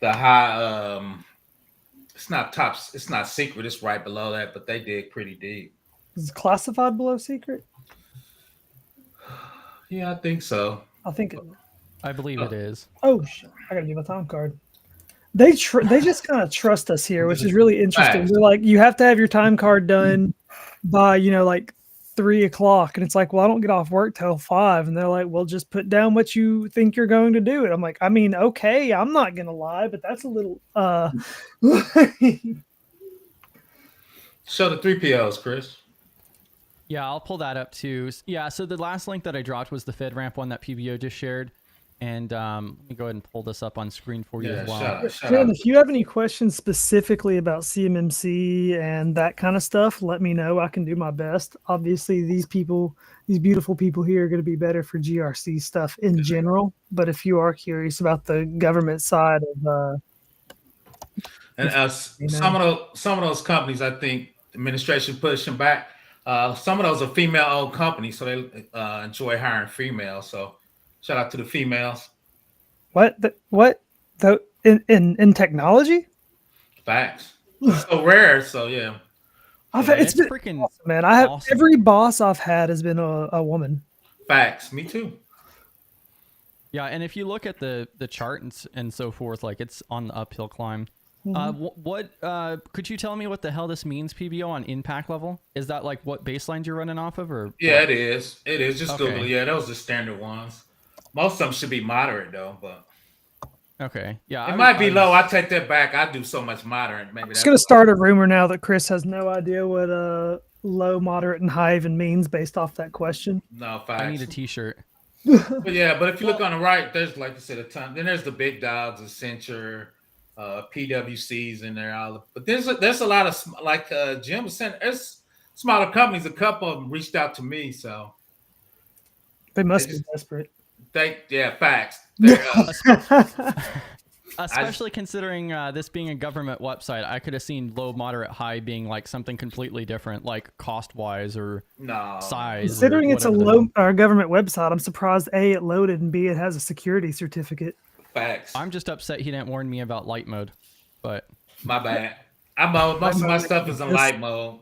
high. It's not secret. It's right below that, but they dig pretty deep. Is it classified below secret? Yeah, I think so. I believe it is. Oh shit! I gotta get my time card. They just kind of trust us here, which is really interesting. Right. They're like, you have to have your time card done by like 3:00, and it's like, well, I don't get off work till 5, and they're like, well, just put down what you think you're going to do. And I'm like, I mean, okay, I'm not gonna lie, but that's a little Show the 3PLs, Chris. Yeah, I'll pull that up too. Yeah, so the last link that I dropped was the FedRAMP one that PBO just shared. And let me go ahead and pull this up on screen for you as well. Jen, if you have any questions specifically about CMMC and that kind of stuff, let me know. I can do my best. Obviously, these beautiful people here are going to be better for GRC stuff in general. But if you are curious about the government side of some of those companies, I think administration pushing back. Some of those are female-owned companies, so they enjoy hiring females. So shout out to the females. What? In technology? Facts. It's so rare. So yeah. It's been freaking awesome, man. Every boss I've had has been a woman. Facts. Me too. Yeah, and if you look at the chart and so forth, like it's on the uphill climb. What could you tell me what the hell this means, PBO, on impact level? Is that like what baselines you're running off of, or? Yeah, it is. It is. Just Google. Yeah, those are standard ones. Most of them should be moderate though, but. Okay. Yeah. It might be low. I take that back. I do so much moderate. Maybe it's going to start a rumor now that Chris has no idea what low, moderate, and high even means based off that question. No, facts. I need a T-shirt. But if you look on the right, there's, like you said, a ton. Then there's the big dogs, Accenture, PwCs in there. But there's a lot of, like Jim was saying, there's smaller companies. A couple of them reached out to me, so they must be desperate. Facts. Especially considering this being a government website, I could have seen low, moderate, high being like something completely different, like cost-wise or size. Considering it's a government website, I'm surprised A, it loaded, and B, it has a security certificate. Facts. I'm just upset he didn't warn me about light mode, but my bad. Most of my stuff is in light mode.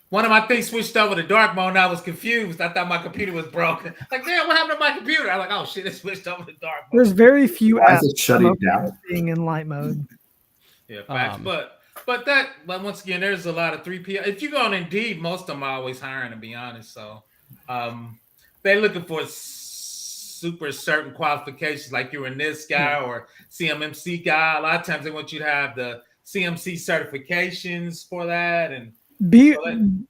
One of my things switched over to dark mode, and I was confused. I thought my computer was broken. Like, damn, what happened to my computer? I'm like, oh shit, it switched over to dark mode. There's very few apps shutting down being in light mode. Yeah, facts. But once again, there's a lot of 3PL. If you go on Indeed, most of them are always hiring, to be honest. So they're looking for super certain qualifications, like you're a NIST guy or CMMC guy. A lot of times they want you to have the CMC certifications for that, and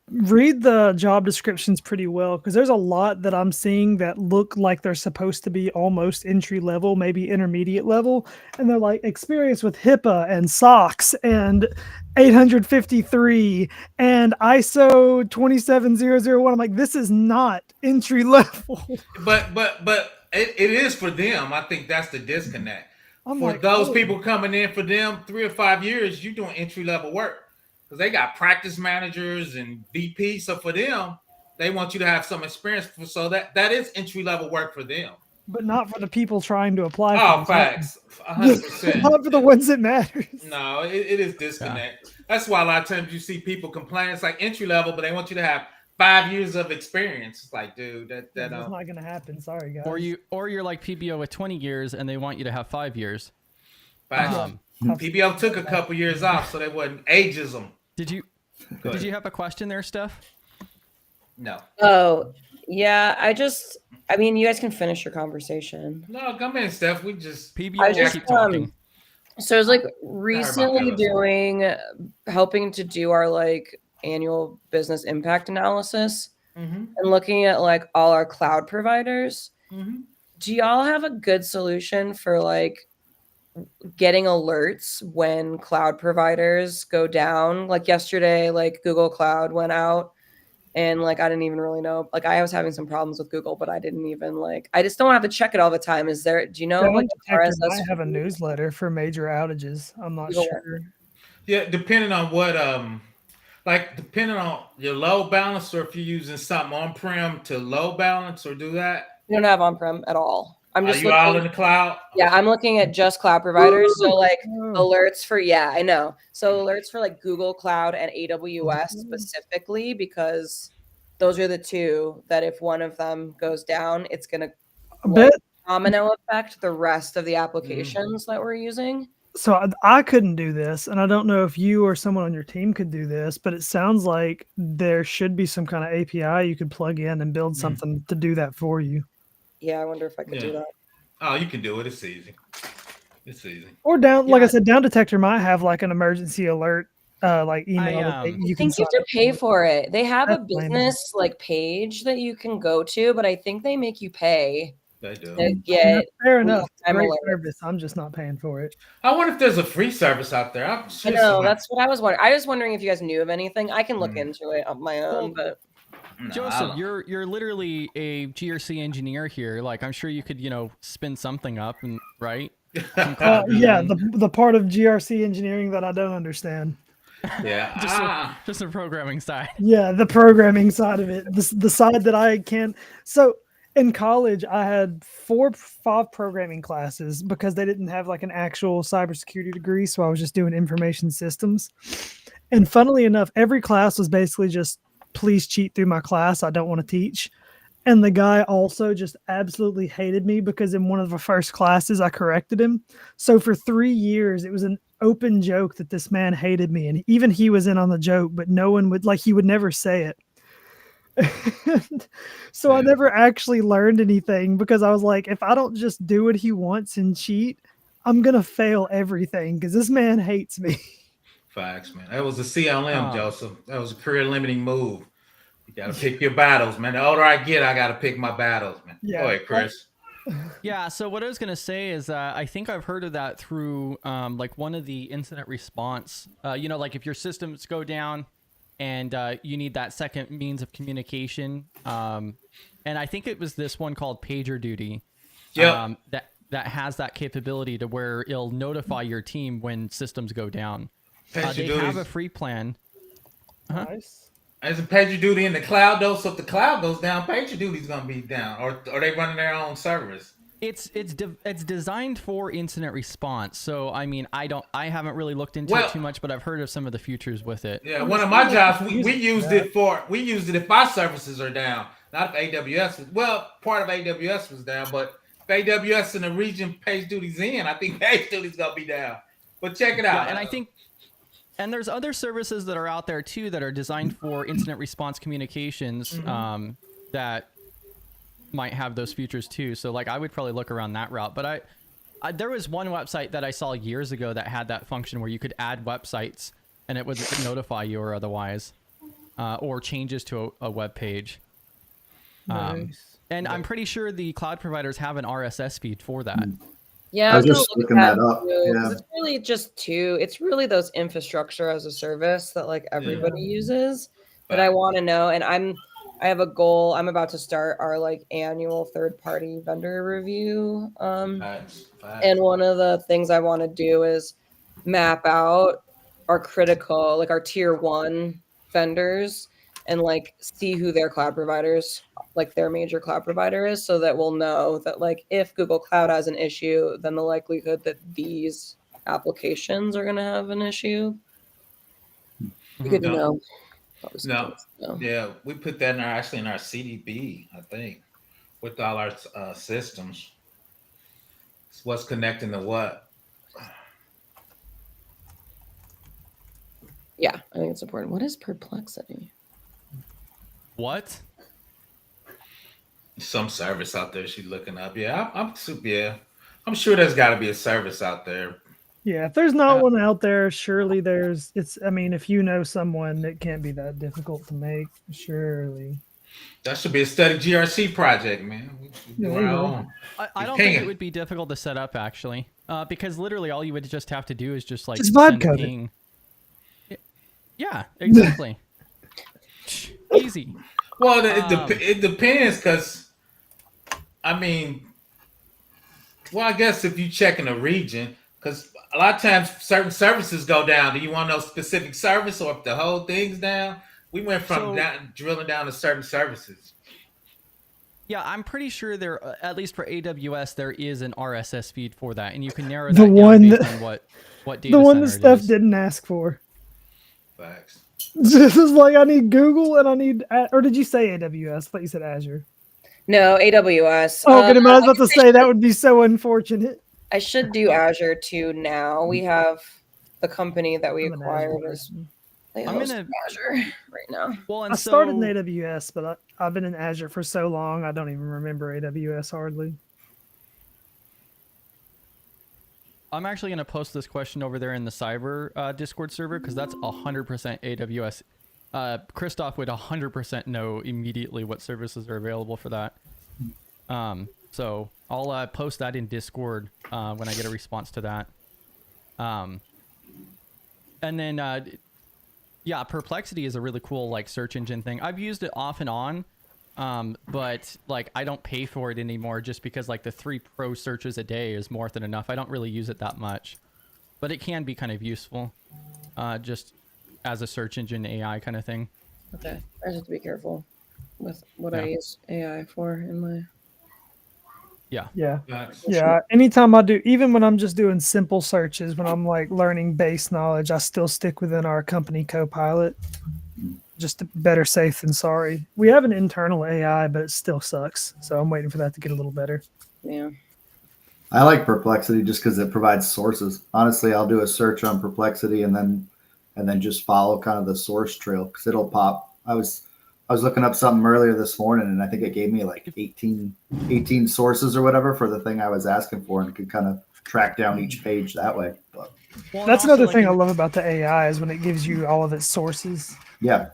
read the job descriptions pretty well, because there's a lot that I'm seeing that look like they're supposed to be almost entry level, maybe intermediate level, and they're like experience with HIPAA and SOX and 853 and ISO 27001. I'm like, this is not entry level. But it is for them. I think that's the disconnect. For those people coming in, for them, 3 or 5 years, you're doing entry level work. Because they got practice managers and VP. So for them, they want you to have some experience. So that is entry level work for them. But not for the people trying to apply. Oh, facts. 100%. Not for the ones that matters. No, it is disconnect. Yeah. That's why a lot of times you see people complain. It's like entry level, but they want you to have 5 years of experience. It's like, dude, that's not going to happen. Sorry, guys. Or you're like PBO with 20 years and they want you to have 5 years. PBO took a couple years off, so they wasn't ageism. Did you have a question there, Steph? No. Oh, yeah. I mean, you guys can finish your conversation. No, come in, Steph. We just PBO keep talking. So I was like recently helping to do our like annual business impact analysis and looking at like all our cloud providers. Do y'all have a good solution for like getting alerts when cloud providers go down? Like yesterday, like Google Cloud went out And like I didn't even really know. Like I was having some problems with Google, but I didn't even like. I just don't have to check it all the time. Is there? Do you know like Detector RSS? might have a newsletter for major outages. I'm not Google sure. Yeah, depending on what like depending on your load balance, or if you're using something on-prem to load balance or do that. We don't have on-prem at all. I'm Are just you looking. all in the cloud? Yeah, I'm looking at just cloud providers. So like Oh. alerts for, yeah, I know. So alerts for like Google Cloud and AWS specifically, because those are the two that if one of them goes down, it's going to like domino effect the rest of the applications that we're using. So I couldn't do this, and I don't know if you or someone on your team could do this, but it sounds like there should be some kind of API you could plug in and build something to do that for you. Yeah, I wonder if I could do that. Oh, you can do it. It's easy. It's easy. Or down, like I said, Down Detector might have like an emergency alert, like email. I think you have to pay for it. They have a business like page that you can go to, but I think they make you pay. They do. To get fair enough. Great alerts. service. I'm just not paying for it. I wonder if there's a free service out there. I'm sure I know, that's what I was wondering. I was wondering if you guys knew of anything. I can look into it on my own, but Joseph, you're literally a GRC engineer here. Like, I'm sure you could, spin something up, and right? Yeah, the part of GRC engineering that I don't understand. Yeah, just the programming side. Yeah, the programming side of it, the side that I can. So in college, I had 4-5 programming classes because they didn't have like an actual cybersecurity degree, so I was just doing information systems. And funnily enough, every class was basically just, please cheat through my class. I don't want to teach. And the guy also just absolutely hated me because in one of the first classes, I corrected him. So for 3 years, it was an open joke that this man hated me. And even he was in on the joke, but no one would, like, he would never say it. So I never actually learned anything because I was like, if I don't just do what he wants and cheat, I'm going to fail everything because this man hates me. Facts, man. That was a CLM, Joseph. That was a career limiting move. You got to pick your battles, man. The older I get, I got to pick my battles, man. Yeah. Go ahead, Chris. Yeah, so what I was going to say is I think I've heard of that through like one of the incident response. Like if your systems go down and you need that second means of communication. And I think it was this one called PagerDuty. Yeah. That has that capability to where it'll notify your team when systems go down. They have a free plan. Nice. Is it PagerDuty in the cloud though? So if the cloud goes down, PagerDuty's gonna be down, or are they running their own servers? It's designed for incident response. So I mean, I haven't really looked into it too much, but I've heard of some of the features with it. Yeah, one of my jobs, we used it if our services are down. Not if AWS part of AWS was down, but if AWS in the region PagerDuty's in, I think PagerDuty's gonna be down. But check it out. Yeah, and I think. And there's other services that are out there too that are designed for incident response communications that might have those features too. So like I would probably look around that route. But I there was one website that I saw years ago that had that function where you could add websites and it would notify you or otherwise, or changes to a web page. Nice. And I'm pretty sure the cloud providers have an RSS feed for that. Yeah, I was just looking that up. Yeah. It's really it's really those infrastructure as a service that like everybody uses that I want to know. And I have a goal. I'm about to start our like annual third-party vendor review. And one of the things I want to do is map out our critical, like our tier 1 vendors and like see who their cloud providers, like their major cloud provider is, so that we'll know that like if Google Cloud has an issue, then the likelihood that these applications are going to have an issue. Good to know. No. Yeah, we put that in our CDB, I think, with all our systems. It's what's connecting to what. Yeah, I think it's important. What is perplexity? What? Some service out there she's looking up. Yeah, I'm sure there's got to be a service out there. Yeah, if there's not one out there, surely there's. I mean, if you know someone, it can't be that difficult to make. Surely. That should be a study GRC project, man. I don't think it would be difficult to set up actually, because literally all you would just have to do is just like vibe code it. Yeah, exactly. Easy. Well, it depends, because I mean, well, I guess if you check in a region, because a lot of times certain services go down. Do you want to know specific service, or if the whole thing's down? We went from drilling down to certain services. Yeah, I'm pretty sure there, at least for AWS, there is an RSS feed for that, and you can narrow The that down one based that- on what data The one that center it Steph is. didn't ask for. Facts. This is like, I need Google and I need, or did you say AWS? I thought you said Azure. No, AWS. Oh, good. I was about to say that would be so unfortunate. I should do Azure too now. We have the company that we I'm an acquired Azure is person. they I'm host in Azure right now. Well, and I started so in AWS, but I've been in Azure for so long, I don't even remember AWS hardly. I'm actually going to post this question over there in the cyber Discord server, because that's 100% AWS. Christoph would 100% know immediately what services are available for that. So I'll post that in Discord when I get a response to that. And then, yeah, Perplexity is a really cool like search engine thing. I've used it off and on, but like I don't pay for it anymore just because like the 3 pro searches a day is more than enough. I don't really use it that much, but it can be kind of useful, just as a search engine AI kind of thing. Okay, I just have to be careful with what I use AI for in my. Yeah. Anytime I do, even when I'm just doing simple searches, when I'm like learning base knowledge, I still stick within our company Copilot. Just better safe than sorry. We have an internal AI, but it still sucks. So I'm waiting for that to get a little better. Yeah. I like Perplexity just because it provides sources. Honestly, I'll do a search on Perplexity and then just follow kind of the source trail because it'll pop. I was looking up something earlier this morning, and I think it gave me like 18 sources or whatever for the thing I was asking for, and could kind of track down each page that way. But Well, That's and also, another like, thing I love about the AI is when it gives you all of its sources. yeah,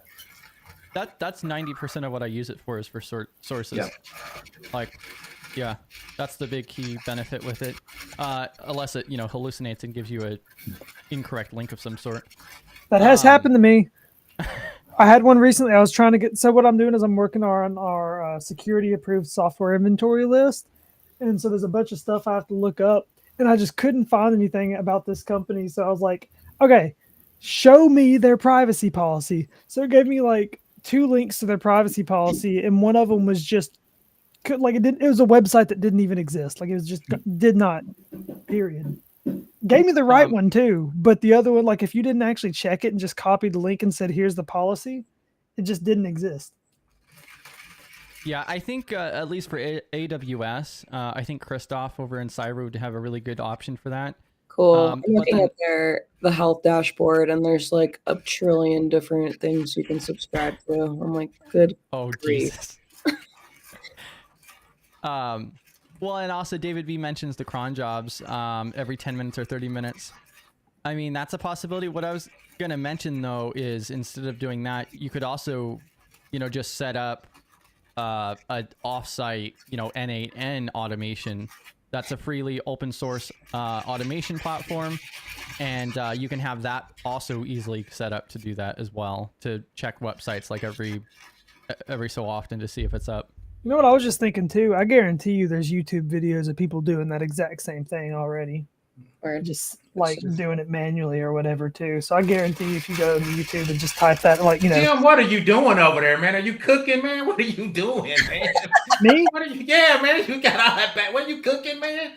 that's 90% of what I use it for is for sources. Yeah. Like, yeah, that's the big key benefit with it. Unless it, hallucinates and gives you a incorrect link of some sort. That has happened to me. I had one recently. I was trying to get. So what I'm doing is I'm working on our security approved software inventory list, and so there's a bunch of stuff I have to look up, and I just couldn't find anything about this company. So I was like, okay, show me their privacy policy. So it gave me like 2 links to their privacy policy, and one of them was just like it was a website that didn't even exist. Like it was just did not. Period. Gave me the right one too, but the other one, like if you didn't actually check it and just copied the link and said, here's the policy, it just didn't exist. Yeah, I think at least for AWS, I think Christoph over in Cyber would have a really good option for that. Cool. I'm looking at the health dashboard, and there's like a trillion different things you can subscribe to. I'm like, good. Oh, grief. Jesus. Well, and also David B mentions the cron jobs every 10 minutes or 30 minutes. I mean, that's a possibility. What I was going to mention, though, is instead of doing that, you could also, just set up an offsite, N8N automation. That's a freely open source automation platform. And you can have that also easily set up to do that as well, to check websites like every so often to see if it's up. You know what I was just thinking too? I guarantee you there's YouTube videos of people doing that exact same thing already. Or just like doing it manually or whatever too. So I guarantee if you go to YouTube and just type that, like, Jim, what are you doing over there, man? Are you cooking, man? What are you doing, man? Me? What are you? Yeah, man. You got all that back. What are you cooking, man?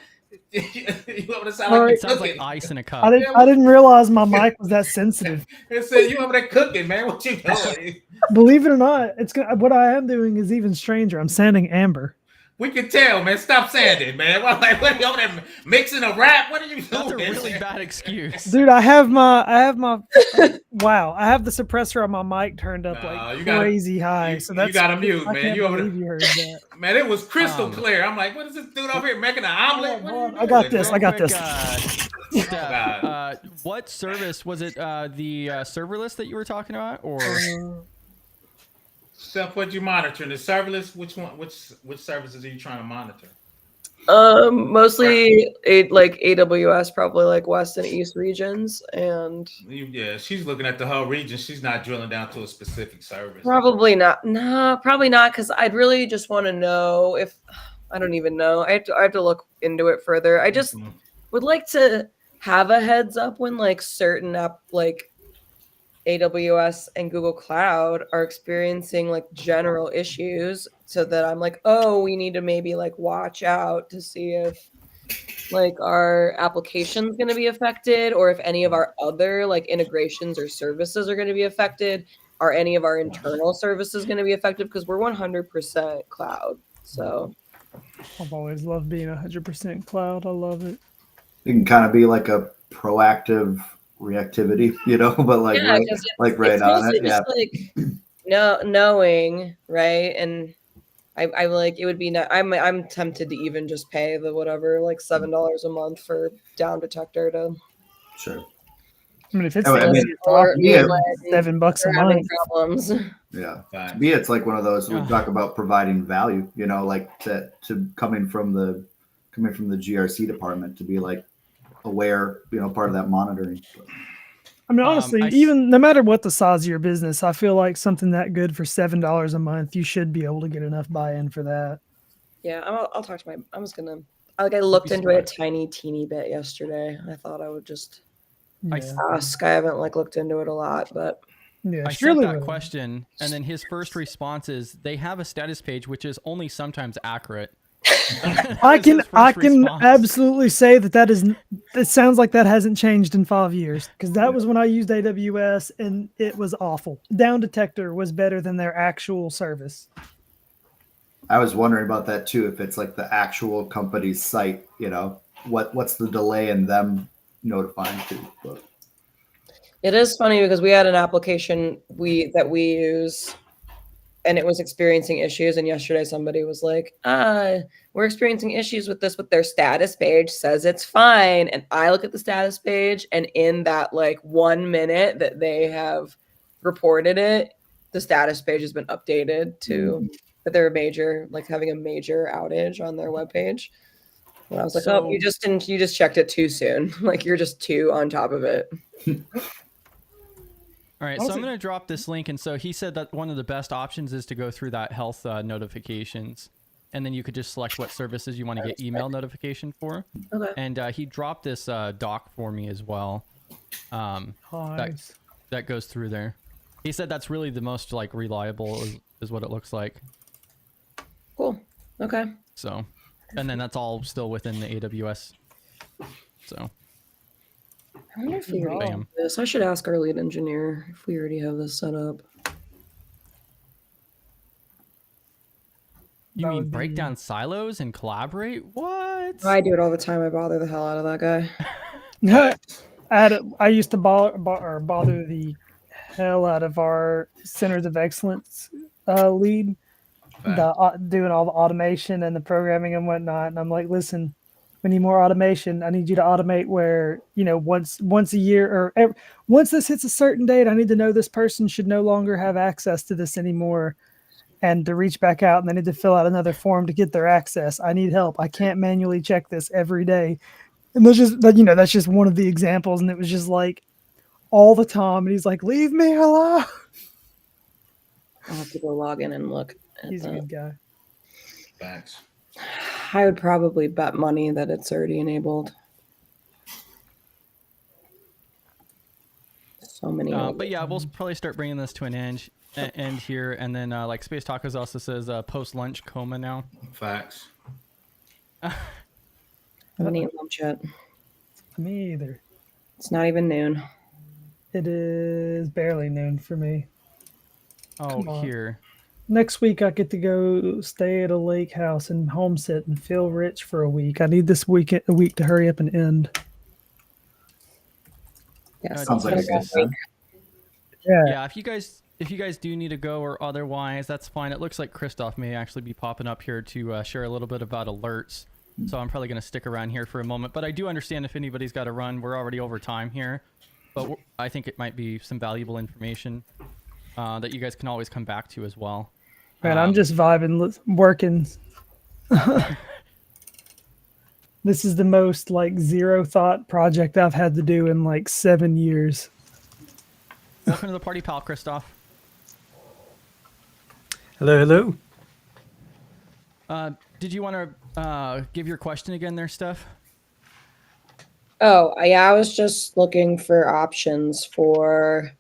You want to sound All like right. you're It sounds cooking. like ice in a cup. I didn't realize my mic was that sensitive. It said you over there cooking, man. What you doing? Believe it or not, what I am doing is even stranger. I'm sanding amber. We can tell, man. Stop sanding, man. What are you over there mixing a rap? What are you doing? That's a really man? bad excuse. Dude, I have wow, I have the suppressor on my mic turned up crazy high. So that's you got to mute, I man. can't You over believe there. you heard that. Man, it was crystal clear. I'm like, what is this dude over here making an omelet? What are you doing, I got this. bro? I got this. Steph, what service was it? The serverless that you were talking about, or Steph, what you monitoring? The serverless? Which one? Which services are you trying to monitor? Mostly like AWS, probably like West and East regions, and Yeah, she's looking at the whole region. She's not drilling down to a specific service. probably not. No, probably not, because I'd really just want to know if I don't even know. I have to look into it further. I just would like to have a heads up when like certain like AWS and Google Cloud are experiencing like general issues, so that I'm like, oh, we need to maybe like watch out to see if like our application's going to be affected, or if any of our other like integrations or services are going to be affected. Are any of our internal services going to be affected? Because we're 100% cloud. So I've always loved being 100% cloud. I love it. You can kind of be like a proactive reactivity, but like yeah, right, like right it's on mostly it. Yeah. just like knowing, right? And I like it would be I'm tempted to even just pay the whatever like $7 a month for down detector to. Sure. I mean, if it's I the mean, easiest or- option, yeah. $7 a They're having month. problems. Yeah. Facts. To me, it's like one of those we Ugh. talk about providing value, like to coming from the GRC department to be like aware, part of that monitoring. I mean, honestly, even no matter what the size of your business, I feel like something that good for $7 a month, you should be able to get enough buy-in for that. Yeah, I'll talk to I was gonna. I looked into it a teeny bit yesterday. I thought I would just ask. I haven't like looked into it a lot, but yeah, I sent that question, and then his first response is they have a status page which is only sometimes accurate. I can absolutely say that it sounds like that hasn't changed in 5 years, because that was when I used AWS and it was awful. Down Detector was better than their actual service. I was wondering about that too. If it's like the actual company's site, what's the delay in them notifying people? But it is funny because we had an application that we use, and it was experiencing issues. And yesterday somebody was like, we're experiencing issues with this, but their status page says it's fine. And I look at the status page, and in that like 1 minute that they have reported it, the status page has been updated to that they're having a major outage on their webpage. And I was like, oh, you just checked it too soon. Like you're just too on top of it. All right, so I'm going to drop this link. And so he said that one of the best options is to go through that health notifications. And then you could just select what services you want to get email notification for. Okay. And he dropped this doc for me as well. Nice. That goes through there. He said that's really the most like reliable is what it looks like. Cool. Okay. So, and then that's all still within the AWS. So. I wonder if we already have this. I should ask our lead engineer if we already have this set up. You mean break down silos and collaborate? What? I do it all the time. I bother the hell out of that guy. I used to bother the hell out of our Centers of Excellence lead, doing all the automation and the programming and whatnot. And I'm like, listen, we need more automation. I need you to automate where, once a year or once this hits a certain date, I need to know this person should no longer have access to this anymore, and to reach back out and they need to fill out another form to get their access. I need help. I can't manually check this every day. And that's just one of the examples. And it was just like all the time. And he's like, leave me alone. I'll have to go log in and look. He's a good guy. Thanks. I would probably bet money that it's already enabled. So many. But yeah, we'll probably start bringing this to an end here. And then like Space Tacos also says post lunch coma now. Facts. I haven't eaten lunch yet. Me either. It's not even noon. It is barely noon for me. Oh, here. Next week, I get to go stay at a lake house and homestead and feel rich for a week. I need this week to hurry up and end. Yeah, sounds like a good time. Yeah, if you guys do need to go or otherwise, that's fine. It looks like Christoph may actually be popping up here to share a little bit about alerts. So I'm probably going to stick around here for a moment. But I do understand if anybody's got to run. We're already over time here. But I think it might be some valuable information that you guys can always come back to as well. Man, I'm just vibing, working. This is the most like zero thought project I've had to do in like 7 years. Welcome to the party, pal, Christoph. Hello. Did you want to give your question again there, Steph? Oh, yeah, I was just looking for options for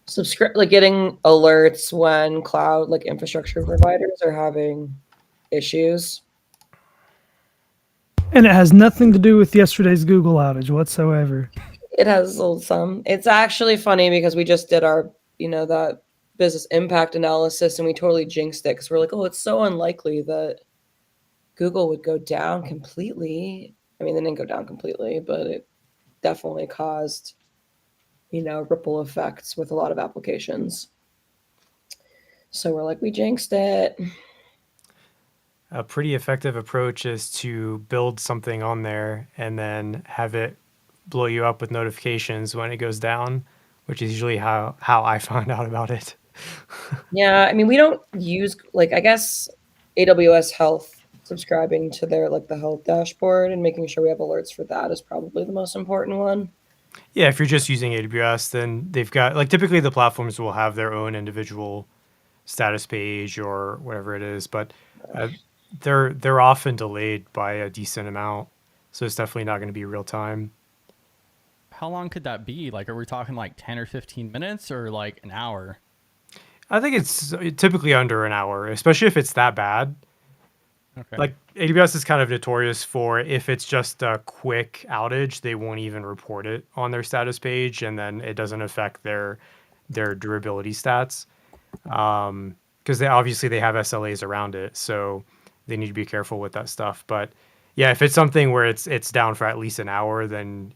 getting alerts when cloud like infrastructure providers are having issues. And it has nothing to do with yesterday's Google outage whatsoever. It has some. It's actually funny because we just did our, that business impact analysis and we totally jinxed it because we're like, oh, it's so unlikely that Google would go down completely. I mean, they didn't go down completely, but it definitely caused, ripple effects with a lot of applications. So we're like, we jinxed it. A pretty effective approach is to build something on there and then have it blow you up with notifications when it goes down, which is usually how I found out about it. Yeah, I mean, we don't use I guess AWS Health subscribing to their the health dashboard and making sure we have alerts for that is probably the most important one. Yeah, if you're just using AWS, then they've got typically the platforms will have their own individual status page or whatever it is, but they're often delayed by a decent amount, so it's definitely not going to be real time. How long could that be? Are we talking 10 or 15 minutes or an hour? I think it's typically under an hour, especially if it's that bad. Okay. AWS is kind of notorious for if it's just a quick outage, they won't even report it on their status page, and then it doesn't affect their durability stats. Because they have SLAs around it, so they need to be careful with that stuff. But yeah, if it's something where it's down for at least an hour, then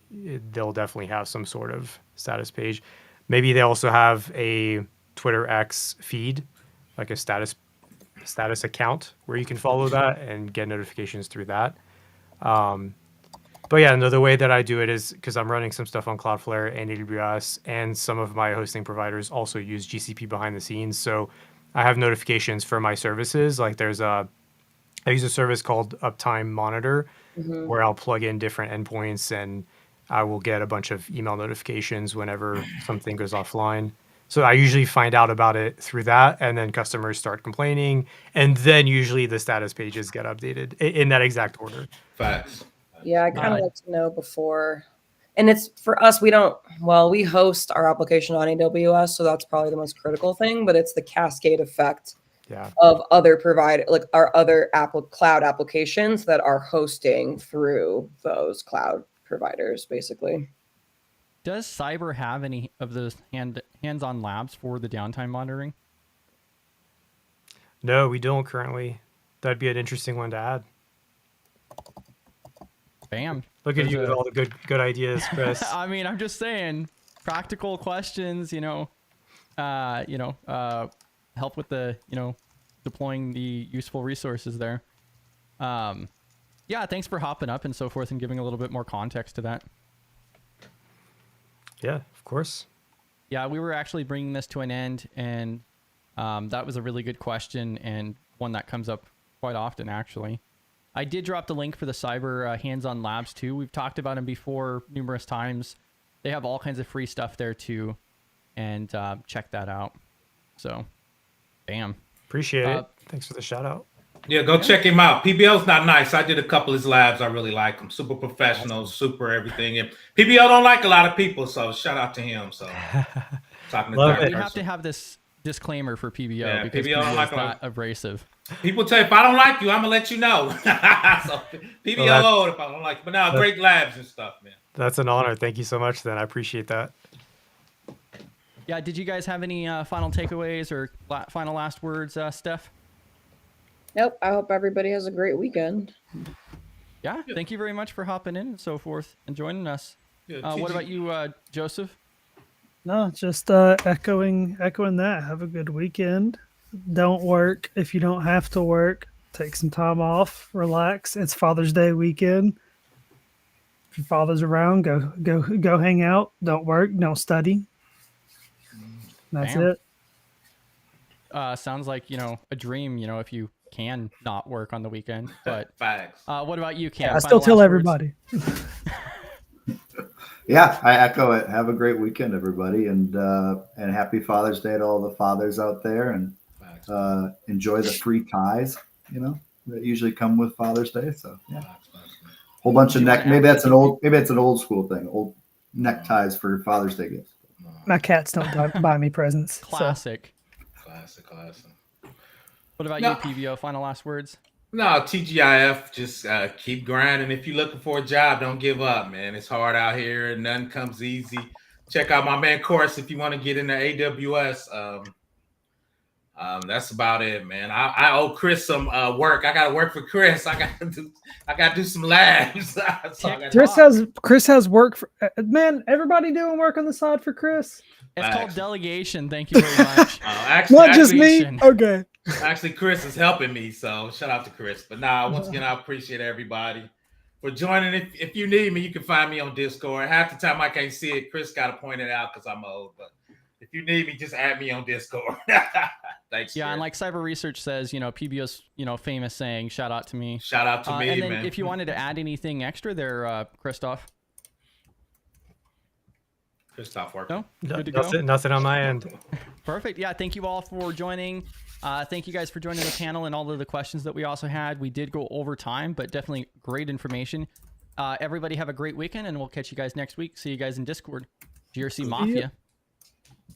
they'll definitely have some sort of status page. Maybe they also have a Twitter X feed, like a status account where you can follow that and get notifications through that. But yeah, another way that I do it is because I'm running some stuff on Cloudflare and AWS, and some of my hosting providers also use GCP behind the scenes. So I have notifications for my services. I use a service called Uptime Monitor, where I'll plug in different endpoints and I will get a bunch of email notifications whenever something goes offline. So I usually find out about it through that, and then customers start complaining, and then usually the status pages get updated in that exact order. Facts. Yeah, I kind of like to know before. And it's for us, we host our application on AWS, so that's probably the most critical thing, but it's the cascade effect of other our other cloud applications that are hosting through those cloud providers, basically. Does Cyber have any of those hands-on labs for the downtime monitoring? No, we don't currently. That'd be an interesting one to add. Bam. Look at you with all the good ideas, Chris. I mean, I'm just saying, practical questions, help with the, deploying the useful resources there. Yeah, thanks for hopping up and so forth and giving a little bit more context to that. Yeah, of course. Yeah, we were actually bringing this to an end, and that was a really good question and one that comes up quite often, actually. I did drop the link for the Cyber hands-on labs, too. We've talked about them before numerous times. They have all kinds of free stuff there, too, and check that out. So, bam. Appreciate it. Thanks for the shout-out. Yeah, go check him out. PBL's not nice. I did a couple of his labs. I really like him. Super professional, super everything. And PBL don't like a lot of people, so shout out to him. So talking to we have to have this disclaimer for PBO because PBO don't like is not abrasive. People tell you, if I don't like you, I'm gonna let you know. So PBO if I don't like you. But now great labs and stuff, man. That's an honor. Thank you so much, then. I appreciate that. Yeah, did you guys have any final takeaways or final last words, Steph? Nope. I hope everybody has a great weekend. Yeah, thank you very much for hopping in and so forth and joining us. What about you, Joseph? No, just echoing that. Have a good weekend. Don't work if you don't have to work. Take some time off, relax. It's Father's Day weekend. If your father's around, go hang out. Don't work, don't study. That's it. Sounds like, a dream, if you can not work on the weekend. But Facts. what about you, Cam? I still Final tell last words? everybody. Yeah, I echo it. Have a great weekend, everybody, and happy Father's Day to all the fathers out there, and enjoy the free ties, that usually come with Father's Day. So yeah, whole bunch of maybe it's an old school thing, old neckties for Father's Day gifts. My cats don't buy me presents. Classic. Classic. What about you, PVO? Final last words? No, TGIF, just keep grinding. If you're looking for a job, don't give up, man. It's hard out here. None comes easy. Check out my man course if you want to get into AWS. That's about it, man. I owe Chris some work. I got to work for Chris. I got to do some labs. Chris has work for, man. Everybody doing work on the side for Chris. It's called delegation. Thank you very much. Not just me. Okay. Actually, Chris is helping me, so shout out to Chris. But once again, I appreciate everybody for joining. If you need me, you can find me on Discord. Half the time I can't see it. Chris got to point it out because I'm old. But if you need me, just add me on Discord. Thanks. Yeah, Chris. And like Cyber Research says, PBO's famous saying, "Shout out to me." Shout out to me, and then man. If you wanted to add anything extra there, Christoph. Christoph working. No, good to go. Nothing on my end. Perfect. Yeah, thank you all for joining. Thank you guys for joining the panel and all of the questions that we also had. We did go over time, but definitely great information. Everybody have a great weekend, and we'll catch you guys next week. See you guys in Discord. GRC Mafia.